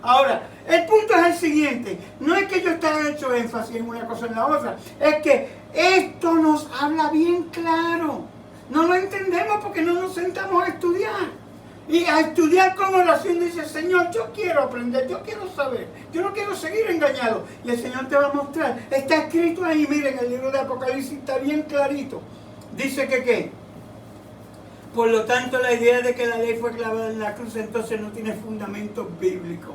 Ahora, el punto es el siguiente, no es que yo esté hecho énfasis en una cosa o en la otra, es que esto nos habla bien claro. No lo entendemos porque no nos sentamos a estudiar. Y a estudiar con oración dice, Señor, yo quiero aprender, yo quiero saber, yo no quiero seguir engañado. Y el Señor te va a mostrar. Está escrito ahí, miren, el libro de Apocalipsis está bien clarito. Dice que ¿qué? Por lo tanto, la idea de que la ley fue clavada en la cruz entonces no tiene fundamento bíblico.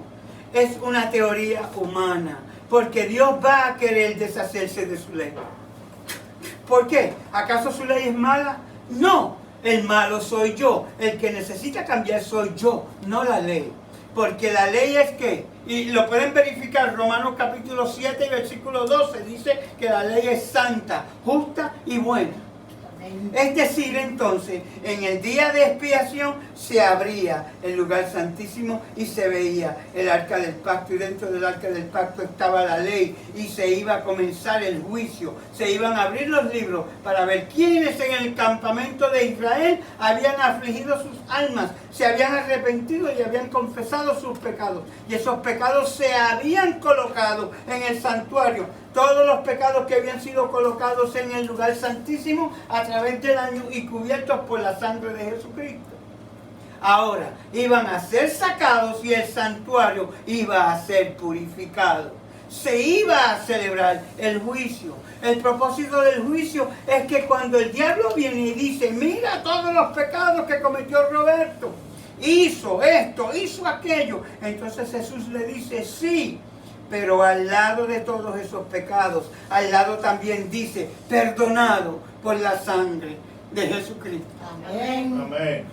Es una teoría humana, porque Dios va a querer deshacerse de su ley. ¿Por qué? ¿Acaso su ley es mala? No, el malo soy yo. El que necesita cambiar soy yo, no la ley. Porque la ley es que, y lo pueden verificar, Romanos capítulo 7 y versículo 12, dice que la ley es santa, justa y buena. Es decir, entonces, en el día de expiación se abría el lugar santísimo y se veía el arca del pacto, y dentro del arca del pacto estaba la ley, y se iba a comenzar el juicio. Se iban a abrir los libros para ver quiénes en el campamento de Israel habían afligido sus almas, se habían arrepentido y habían confesado sus pecados. Y esos pecados se habían colocado en el santuario. Todos los pecados que habían sido colocados en el lugar santísimo a través del año y cubiertos por la sangre de Jesucristo. Ahora iban a ser sacados y el santuario iba a ser purificado. Se iba a celebrar el juicio. El propósito del juicio es que cuando el diablo viene y dice, mira todos los pecados que cometió Roberto, hizo esto, hizo aquello, entonces Jesús le dice, sí, pero al lado de todos esos pecados, al lado también dice, perdonado por la sangre de Jesucristo. Amén. Amén.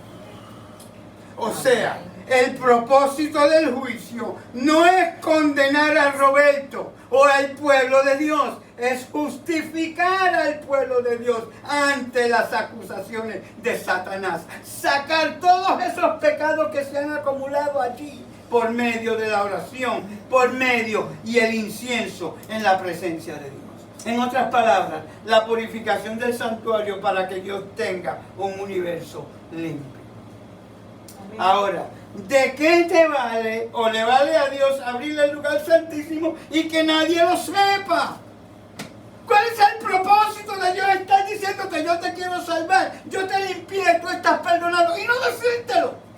O sea, el propósito del juicio no es condenar a Roberto o al pueblo de Dios, es justificar al pueblo de Dios ante las acusaciones de Satanás. Sacar todos esos pecados que se han acumulado allí por medio de la oración, por medio y el incienso en la presencia de Dios. En otras palabras, la purificación del santuario para que Dios tenga un universo limpio. Ahora, ¿de qué te vale o le vale a Dios abrir el lugar santísimo y que nadie lo sepa? ¿Cuál es el propósito de Dios estar diciéndote yo te quiero salvar, yo te limpié, tú estás perdonado y no decírtelo?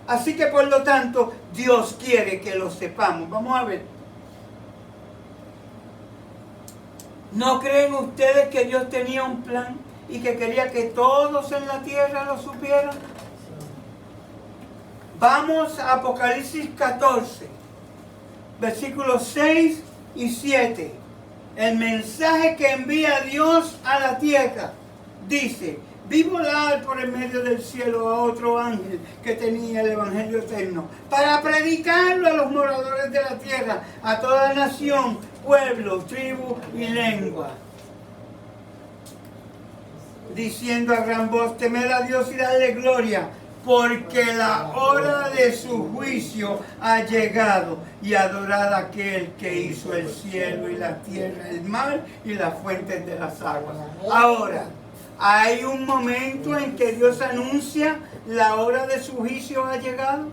Así que por lo tanto, Dios quiere que lo sepamos. Vamos a ver. ¿No creen ustedes que Dios tenía un plan y que quería que todos en la tierra lo supieran? Vamos a Apocalipsis 14, versículos 6 y 7. El mensaje que envía Dios a la tierra dice: vi volar por el medio del cielo a otro ángel que tenía el evangelio eterno para predicarlo a los moradores de la tierra, a toda nación, pueblo, tribu y lengua, diciendo a gran voz: temed a Dios y dadle gloria, porque la hora de su juicio ha llegado, y adorad a aquel que hizo el cielo y la tierra, el mar y las fuentes de las aguas. Ahora, ¿hay un momento en que Dios anuncia la hora de su juicio ha llegado?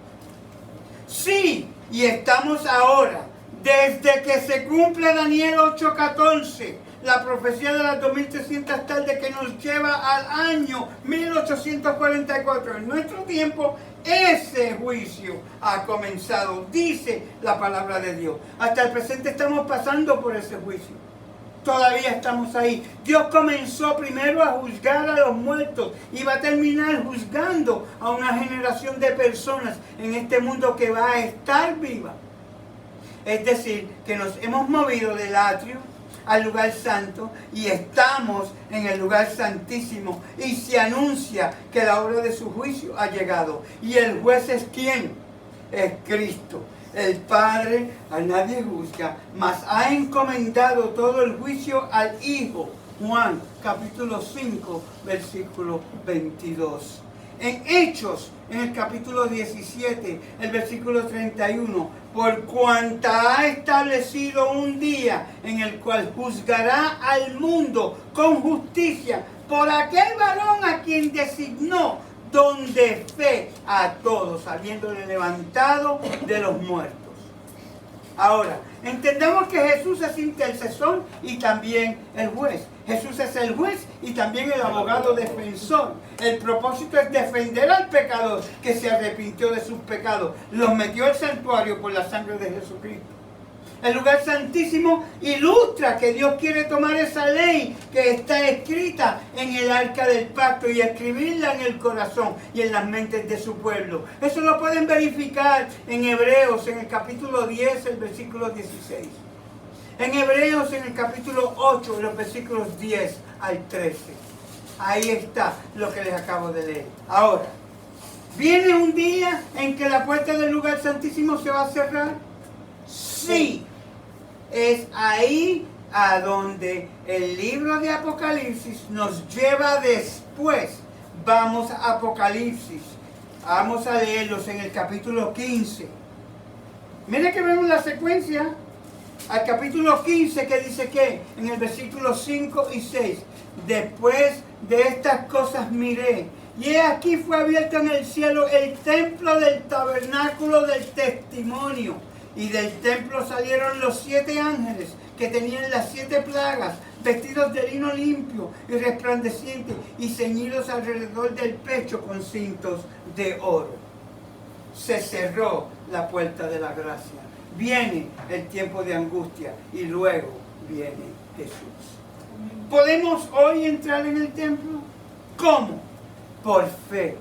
Sí, y estamos ahora, desde que se cumple Daniel 8:14, la profecía de las 2300 tardes que nos lleva al año 1844. En nuestro tiempo, ese juicio ha comenzado, dice la palabra de Dios. Hasta el presente estamos pasando por ese juicio. Todavía estamos ahí. Dios comenzó primero a juzgar a los muertos y va a terminar juzgando a una generación de personas en este mundo que va a estar viva. Es decir, que nos hemos movido del atrio al lugar santo y estamos en el lugar santísimo, y se anuncia que la hora de su juicio ha llegado. ¿Y el juez es quién? Es Cristo. El Padre a nadie juzga, mas ha encomendado todo el juicio al Hijo. Juan capítulo 5 versículo 22. En Hechos, en el capítulo 17, el versículo 31, por cuanta ha establecido un día en el cual juzgará al mundo con justicia por aquel varón a quien designó, donde fe a todos, habiéndole levantado de los muertos. Ahora, entendamos que Jesús es intercesor y también el juez. Jesús es el juez y también el abogado defensor. El propósito es defender al pecador que se arrepintió de sus pecados. Los metió al santuario por la sangre de Jesucristo. El lugar santísimo ilustra que Dios quiere tomar esa ley que está escrita en el arca del pacto y escribirla en el corazón y en las mentes de su pueblo. Eso lo pueden verificar en Hebreos, en el capítulo 10, el versículo 16. En Hebreos, en el capítulo 8, los versículos 10 al 13. Ahí está lo que les acabo de leer. Ahora, ¿viene un día en que la puerta del lugar santísimo se va a cerrar? Sí. Es ahí a donde el libro de Apocalipsis nos lleva después. Vamos a Apocalipsis. Vamos a leerlos en el capítulo 15. Mira que vemos la secuencia. Al capítulo 15 que dice que en el versículo 5 y 6. Después de estas cosas miré, y he aquí fue abierto en el cielo el templo del tabernáculo del testimonio. Y del templo salieron los 7 ángeles que tenían las 7 plagas, vestidos de lino limpio y resplandeciente, y ceñidos alrededor del pecho con cintos de oro. Se cerró la puerta de la gracia. Viene el tiempo de angustia y luego viene Jesús. ¿Podemos hoy entrar en el templo? ¿Cómo? Por fe.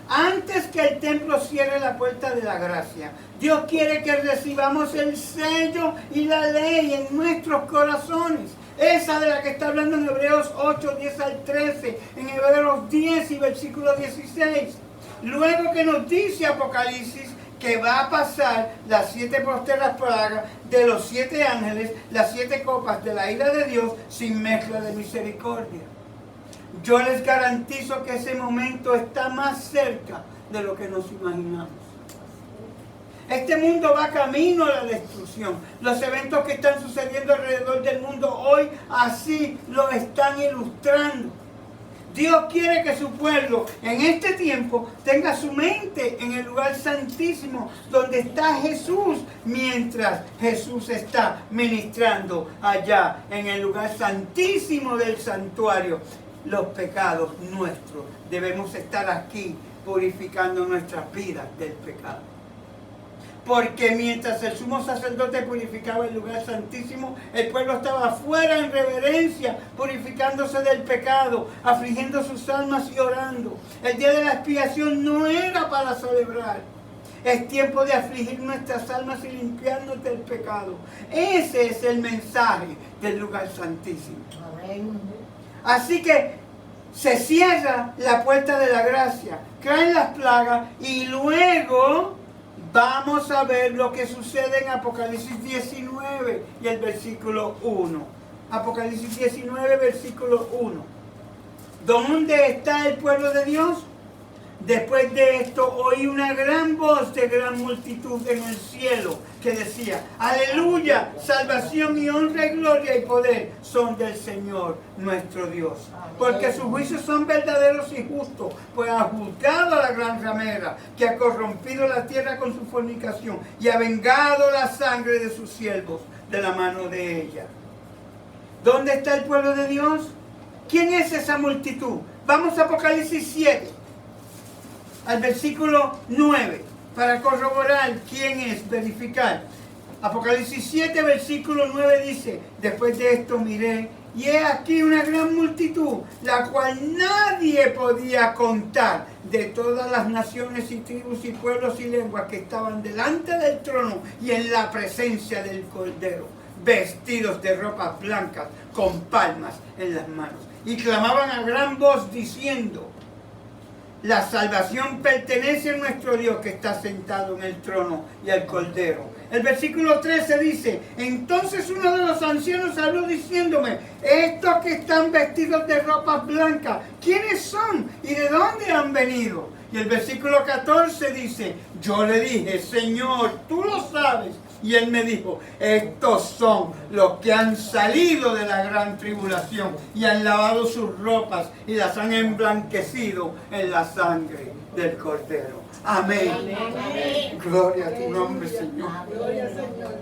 Antes que el templo cierre la puerta de la gracia, Dios quiere que recibamos el sello y la ley en nuestros corazones. Esa de la que está hablando en Hebreos 8, 10 al 13, en Hebreos 10 y versículo 16. Luego que nos dice Apocalipsis que va a pasar las 7 posteras plagas de los 7 ángeles, las 7 copas de la ira de Dios sin mezcla de misericordia. Yo les garantizo que ese momento está más cerca de lo que nos imaginamos. Este mundo va camino a la destrucción. Los eventos que están sucediendo alrededor del mundo hoy así lo están ilustrando. Dios quiere que su pueblo en este tiempo tenga su mente en el lugar santísimo donde está Jesús, mientras Jesús está ministrando allá en el lugar santísimo del santuario los pecados nuestros. Debemos estar aquí purificando nuestras vidas del pecado. Porque mientras el sumo sacerdote purificaba el lugar santísimo, el pueblo estaba afuera en reverencia, purificándose del pecado, afligiendo sus almas y orando. El día de la expiación no era para celebrar. Es tiempo de afligir nuestras almas y limpiarnos del pecado. Ese es el mensaje del lugar santísimo. Amén. Así que se cierra la puerta de la gracia, caen las plagas y luego vamos a ver lo que sucede en Apocalipsis 19 y el versículo 1. Apocalipsis 19, versículo 1. ¿Dónde está el pueblo de Dios? Después de esto oí una gran voz de gran multitud en el cielo que decía: aleluya, salvación y honra y gloria y poder son del Señor nuestro Dios. Porque sus juicios son verdaderos y justos, pues ha juzgado a la gran ramera que ha corrompido la tierra con su fornicación y ha vengado la sangre de sus siervos de la mano de ella. ¿Dónde está el pueblo de Dios? ¿Quién es esa multitud? Vamos a Apocalipsis 7. Al versículo 9, para corroborar quién es, verificar. Apocalipsis 7, versículo 9 dice, después de esto miré, y he aquí una gran multitud, la cual nadie podía contar, de todas las naciones y tribus y pueblos y lenguas que estaban delante del trono y en la presencia del Cordero, vestidos de ropas blancas, con palmas en las manos. Y clamaban a gran voz diciendo, la salvación pertenece a nuestro Dios que está sentado en el trono y al Cordero. El versículo 13 dice, entonces uno de los ancianos habló diciéndome, estos que están vestidos de ropas blancas, ¿quiénes son y de dónde han venido? Y el versículo 14 dice, yo le dije, Señor, tú lo sabes. Y él me dijo, estos son los que han salido de la gran tribulación y han lavado sus ropas y las han emblanquecido en la sangre del Cordero. Amén. Amén. Amén. Gloria a tu nombre, Señor. Gloria, Señor.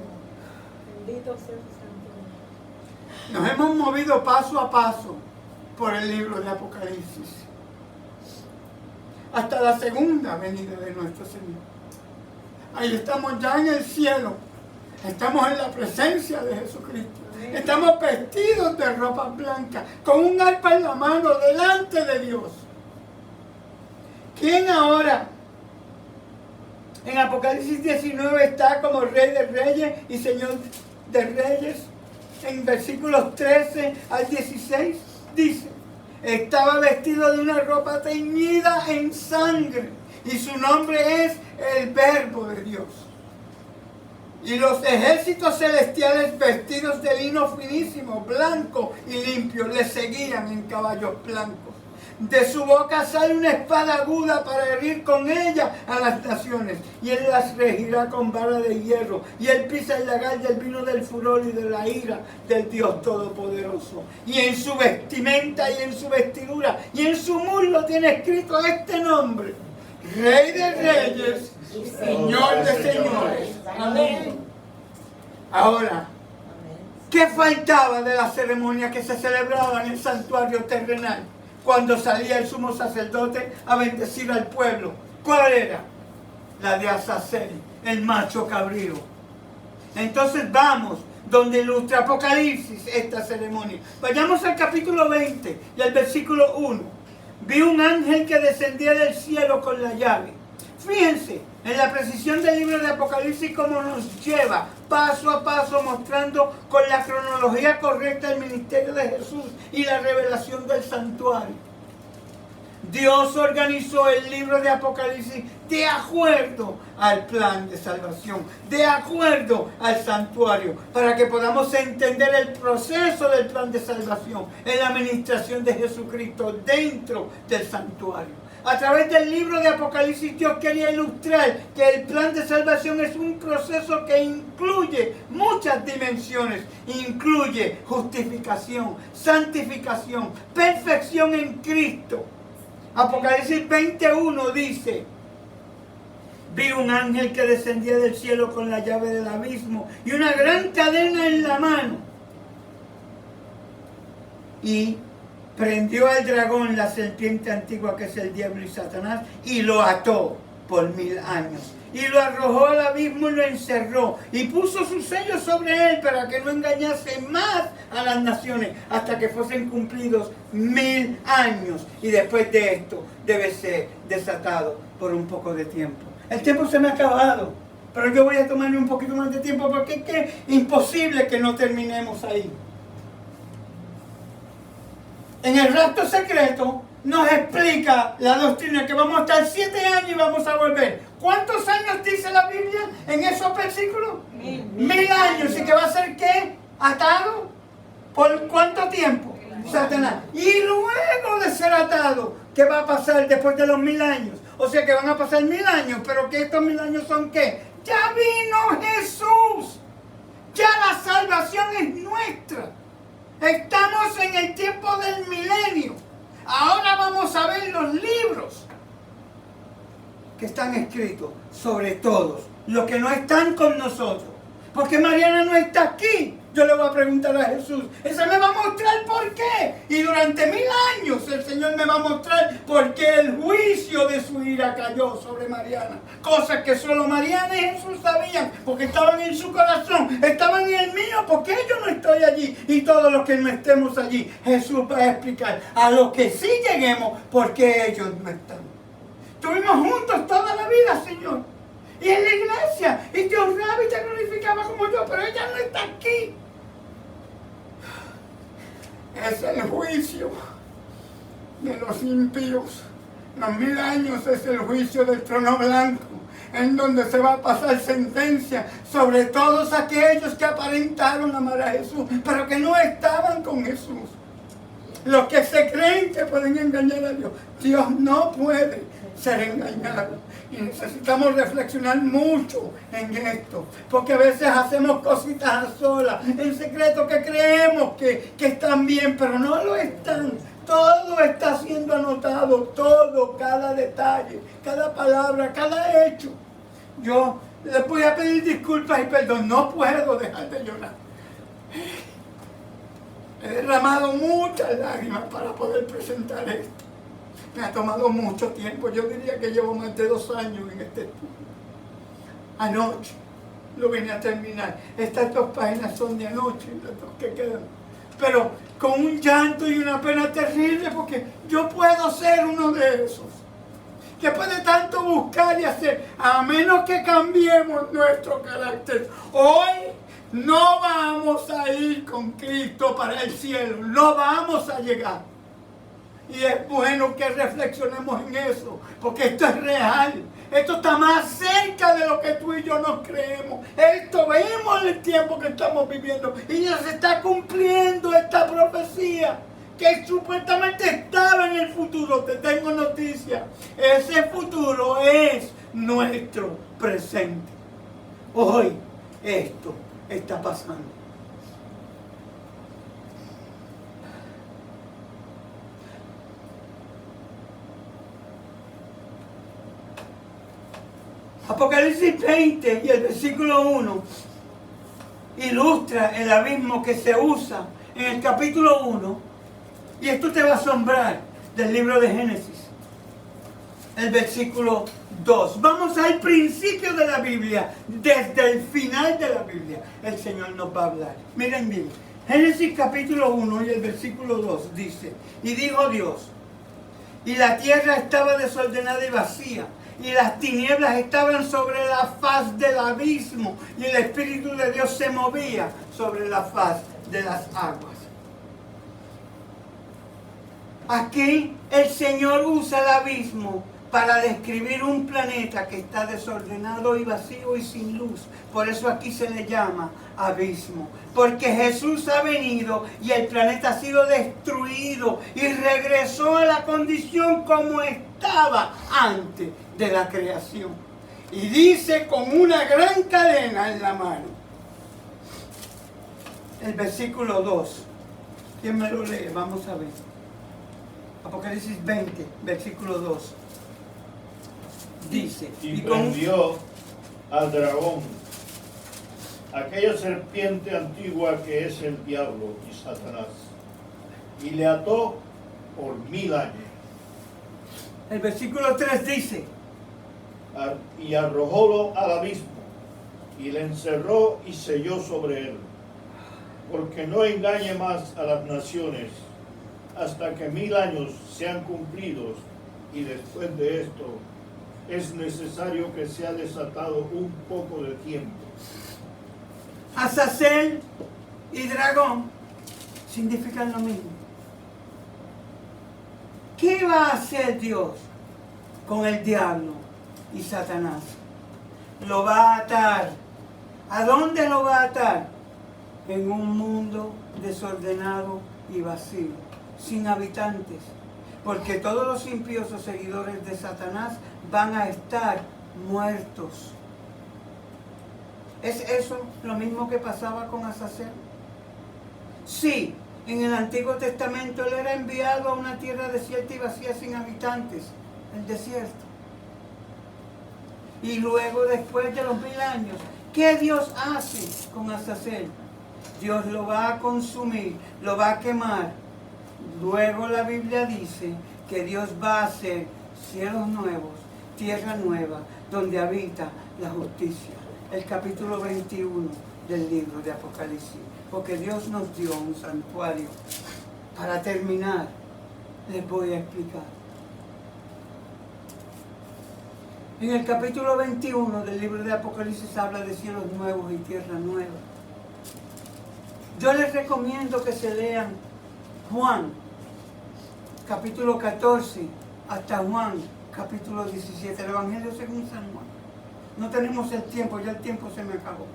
Bendito sea tu santo. Nos hemos movido paso a paso por el libro de Apocalipsis hasta la segunda venida de nuestro Señor. Ahí estamos ya en el cielo. Estamos en la presencia de Jesucristo. Estamos vestidos de ropa blanca, con un arpa en la mano delante de Dios. ¿Quién ahora en Apocalipsis 19 está como Rey de Reyes y Señor de Reyes? En versículos 13 al 16 dice, estaba vestido de una ropa teñida en sangre y su nombre es el Verbo de Dios. Y los ejércitos celestiales vestidos de lino finísimo, blanco y limpio, le seguían en caballos blancos. De su boca sale una espada aguda para herir con ella a las naciones. Y él las regirá con vara de hierro. Y él pisa el lagar del vino del furor y de la ira del Dios Todopoderoso. Y en su vestimenta y en su vestidura y en su muslo tiene escrito este nombre: Rey de Reyes, Señor de Señores. Amén. Ahora, ¿qué faltaba de la ceremonia que se celebraba en el santuario terrenal cuando salía el sumo sacerdote a bendecir al pueblo? ¿Cuál era? La de Azazel, el macho cabrío. Entonces vamos, donde ilustra Apocalipsis esta ceremonia. Vayamos al capítulo 20 y al versículo 1. Vi un ángel que descendía del cielo con la llave. Fíjense en la precisión del libro de Apocalipsis, cómo nos lleva paso a paso, mostrando con la cronología correcta el ministerio de Jesús y la revelación del santuario. Dios organizó el libro de Apocalipsis de acuerdo al plan de salvación, de acuerdo al santuario, para que podamos entender el proceso del plan de salvación en la administración de Jesucristo dentro del santuario. A través del libro de Apocalipsis, Dios quería ilustrar que el plan de salvación es un proceso que incluye muchas dimensiones. Incluye justificación, santificación, perfección en Cristo. Apocalipsis 21 dice, vi un ángel que descendía del cielo con la llave del abismo y una gran cadena en la mano. Y prendió al dragón, la serpiente antigua que es el diablo y Satanás, y lo ató por 1000 años. Y lo arrojó al abismo y lo encerró. Y puso su sello sobre él para que no engañase más a las naciones hasta que fuesen cumplidos 1000 años. Y después de esto debe ser desatado por un poco de tiempo. El tiempo se me ha acabado, pero yo voy a tomarme un poquito más de tiempo porque es que imposible que no terminemos ahí. En el rapto secreto nos explica la doctrina que vamos a estar 7 años y vamos a volver. ¿Cuántos años dice la Biblia en esos versículos? 1000 años. ¿Y que va a ser qué? ¿Atado? ¿Por cuánto tiempo? Satanás. Y luego de ser atado, ¿qué va a pasar después de los 1000 años? O sea que van a pasar 1000 años, pero que estos 1000 años son ¿qué? Ya vino Jesús. Ya la salvación es nuestra. Estamos en el tiempo del milenio. Ahora vamos a ver los libros que están escritos sobre todos los que no están con nosotros. Porque Mariana no está aquí, Yo le voy a preguntar a Jesús. Ese me va a mostrar por qué. Y durante 1000 años el Señor me va a mostrar por qué el juicio de su ira cayó sobre Mariana. Cosas que solo Mariana y Jesús sabían, porque estaban en su corazón, estaban en el mío, porque yo no estoy allí. Y todos los que no estemos allí, Jesús va a explicar a los que sí lleguemos por qué ellos no están. Estuvimos juntos toda la vida, Señor. Y en la iglesia, y te honraba y te glorificaba como yo, pero ella no está aquí. Es el juicio de los impíos. Los 1000 años es el juicio del trono blanco, en donde se va a pasar sentencia sobre todos aquellos que aparentaron amar a Jesús, pero que no estaban con Jesús. Los que se creen que pueden engañar a Dios. Dios no puede ser engañado. Y necesitamos reflexionar mucho en esto, porque a veces hacemos cositas a solas, en secreto, que creemos que están bien, pero no lo están. Todo está siendo anotado, todo, cada detalle, cada palabra, cada hecho. Yo les voy a pedir disculpas y perdón, no puedo dejar de llorar. He derramado muchas lágrimas para poder presentar esto. Me ha tomado mucho tiempo. Yo diría que llevo más de 2 años en este estudio. Anoche lo vine a terminar. Estas 2 páginas son de anoche, las 2 que quedan. Pero con un llanto y una pena terrible, porque yo puedo ser uno de esos. Después de tanto buscar y hacer, a menos que cambiemos nuestro carácter, hoy no vamos a ir con Cristo para el cielo. No vamos a llegar. Y es bueno que reflexionemos en eso, porque esto es real. Esto está más cerca de lo que tú y yo nos creemos. Esto vemos en el tiempo que estamos viviendo. Y ya se está cumpliendo esta profecía que supuestamente estaba en el futuro. Te tengo noticia. Ese futuro es nuestro presente. Hoy esto está pasando. Apocalipsis 20 y el versículo 1 ilustra el abismo que se usa en el capítulo 1, y esto te va a asombrar, del libro de Génesis, el versículo 2. Vamos al principio de la Biblia, desde el final de la Biblia, el Señor nos va a hablar. Miren bien, Génesis capítulo 1 y el versículo 2 dice: y dijo Dios, y la tierra estaba desordenada y vacía, y las tinieblas estaban sobre la faz del abismo, y el Espíritu de Dios se movía sobre la faz de las aguas. Aquí el Señor usa el abismo para describir un planeta que está desordenado y vacío y sin luz. Por eso aquí se le llama abismo. Porque Jesús ha venido y el planeta ha sido destruido y regresó a la condición como estaba antes de la creación. Y dice con una gran cadena en la mano. El versículo 2. ¿Quién me lo lee? Vamos a ver. Apocalipsis 20, versículo 2. Dice: y prendió al dragón, aquella serpiente antigua que es el diablo y Satanás, y le ató por 1000 años. El versículo 3 dice: y arrojólo al abismo, y le encerró y selló sobre él, porque no engañe más a las naciones, hasta que 1000 años sean cumplidos, y después de esto es necesario que sea desatado un poco de tiempo. Azazel y dragón significan lo mismo. ¿Qué va a hacer Dios con el diablo y Satanás? Lo va a atar. ¿A dónde lo va a atar? En un mundo desordenado y vacío, sin habitantes. Porque todos los impíos o seguidores de Satanás van a estar muertos. ¿Es eso lo mismo que pasaba con Azazel? Sí, en el Antiguo Testamento él era enviado a una tierra desierta y vacía sin habitantes, el desierto. Y luego, después de los 1000 años, ¿qué Dios hace con Azazel? Dios lo va a consumir, lo va a quemar. Luego la Biblia dice que Dios va a hacer cielos nuevos, tierra nueva, donde habita la justicia. El capítulo 21 del libro de Apocalipsis. Porque Dios nos dio un santuario. Para terminar, les voy a explicar. En el capítulo 21 del libro de Apocalipsis habla de cielos nuevos y tierra nueva. Yo les recomiendo que se lean Juan, capítulo 14, hasta Juan, capítulo 17, el Evangelio según San Juan. No tenemos el tiempo, ya el tiempo se me acabó.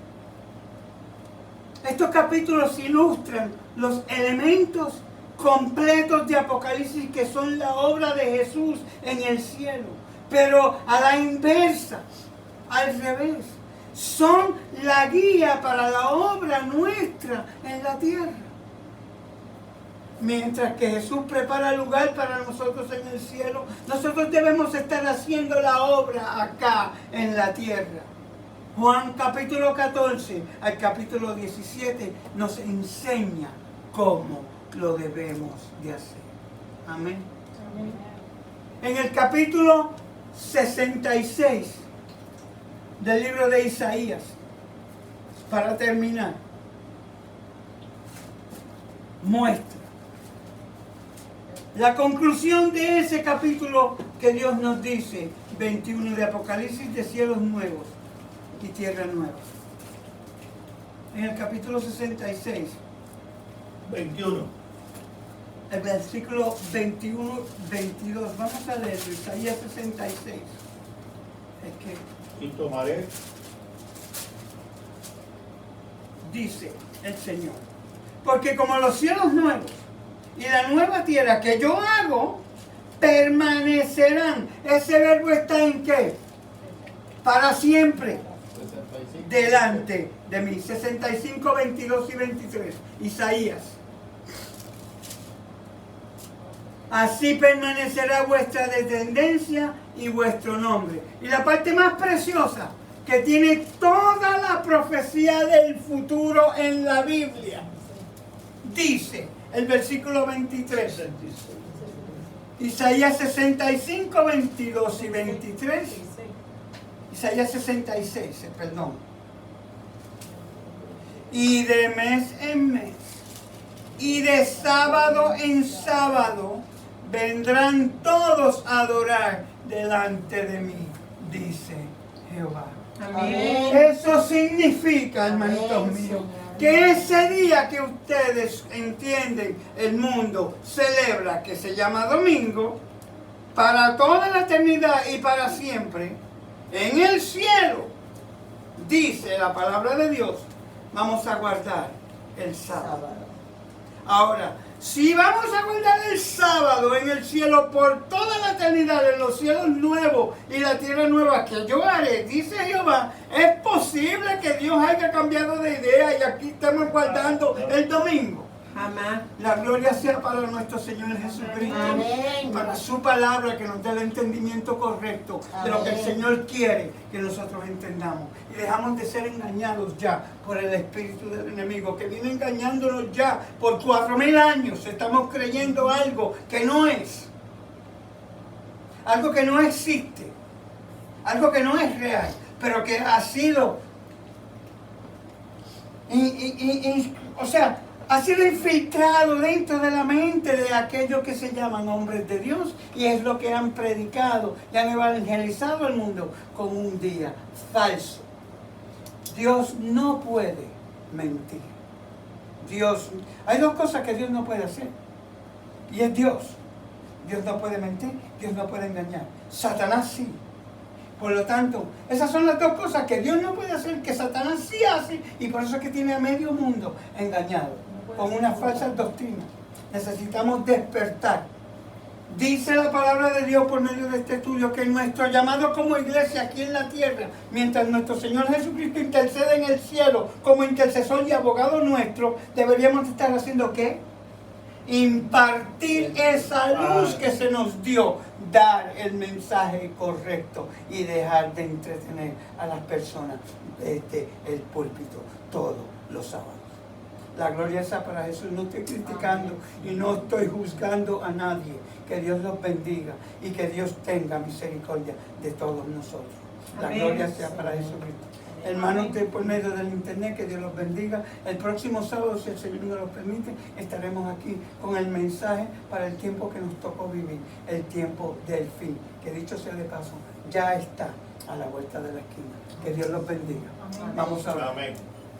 Estos capítulos ilustran los elementos completos de Apocalipsis que son la obra de Jesús en el cielo, pero a la inversa, al revés. Son la guía para la obra nuestra en la tierra. Mientras que Jesús prepara lugar para nosotros en el cielo, nosotros debemos estar haciendo la obra acá en la tierra. Juan capítulo 14 al capítulo 17 nos enseña cómo lo debemos de hacer. Amén. Amén. En el capítulo 66 del libro de Isaías, para terminar, muestra la conclusión de ese capítulo que Dios nos dice, 21 de Apocalipsis, de cielos nuevos y tierra nueva. En el capítulo 66, 21. el versículo 21, 22, vamos a leer Isaías 66. Es que Y tomaré dice el Señor, porque como los cielos nuevos y la nueva tierra que yo hago, permanecerán. Ese verbo está en ¿qué? Para siempre. 65. Delante de mí. 65, 22 y 23. Isaías. Así permanecerá vuestra descendencia y vuestro nombre. Y la parte más preciosa, que tiene toda la profecía del futuro en la Biblia, dice el versículo 23. 66. Isaías 65, 22 y 23. Isaías 66, perdón. Y de mes en mes, y de sábado en sábado, vendrán todos a adorar delante de mí, dice Jehová. Amén. Eso significa, hermanitos míos, que ese día que ustedes entienden, el mundo celebra, que se llama domingo, para toda la eternidad y para siempre, en el cielo, dice la palabra de Dios, vamos a guardar el sábado. Ahora, si vamos a guardar el sábado en el cielo por toda la eternidad, en los cielos nuevos y la tierra nueva que yo haré, dice Jehová, es posible que Dios haya cambiado de idea y aquí estamos guardando el domingo. Jamás. La gloria sea para nuestro Señor Jesucristo, Amén. para su palabra que nos dé el entendimiento correcto de lo que el Amén. Señor quiere que nosotros entendamos. Y dejamos de ser engañados ya por el espíritu del enemigo que viene engañándonos ya por 4000 años. Estamos creyendo algo que no es, algo que no existe, algo que no es real, pero que ha sido, ha sido infiltrado dentro de la mente de aquellos que se llaman hombres de Dios, y es lo que han predicado y han evangelizado al mundo con un día falso. Dios no puede mentir. Hay dos cosas que Dios no puede hacer, y es Dios. Dios no puede mentir, Dios no puede engañar. Satanás sí. Por lo tanto, esas son las dos cosas que Dios no puede hacer, que Satanás sí hace, y por eso es que tiene a medio mundo engañado con una falsa doctrina. Necesitamos despertar. Dice la palabra de Dios por medio de este estudio que nuestro llamado como iglesia aquí en la tierra, mientras nuestro Señor Jesucristo intercede en el cielo como intercesor y abogado nuestro, deberíamos estar haciendo ¿qué? Impartir esa luz que se nos dio, dar el mensaje correcto y dejar de entretener a las personas desde el púlpito todos los sábados. La gloria sea para Jesús. No estoy criticando y no estoy juzgando a nadie. Que Dios los bendiga y que Dios tenga misericordia de todos nosotros. La Amén. gloria sea para Jesucristo. Hermanos, por medio del internet, que Dios los bendiga. El próximo sábado, si el Señor nos lo permite, estaremos aquí con el mensaje para el tiempo que nos tocó vivir, el tiempo del fin, que dicho sea de paso, ya está a la vuelta de la esquina. Que Dios los bendiga. Amén. Vamos a ver. Amén.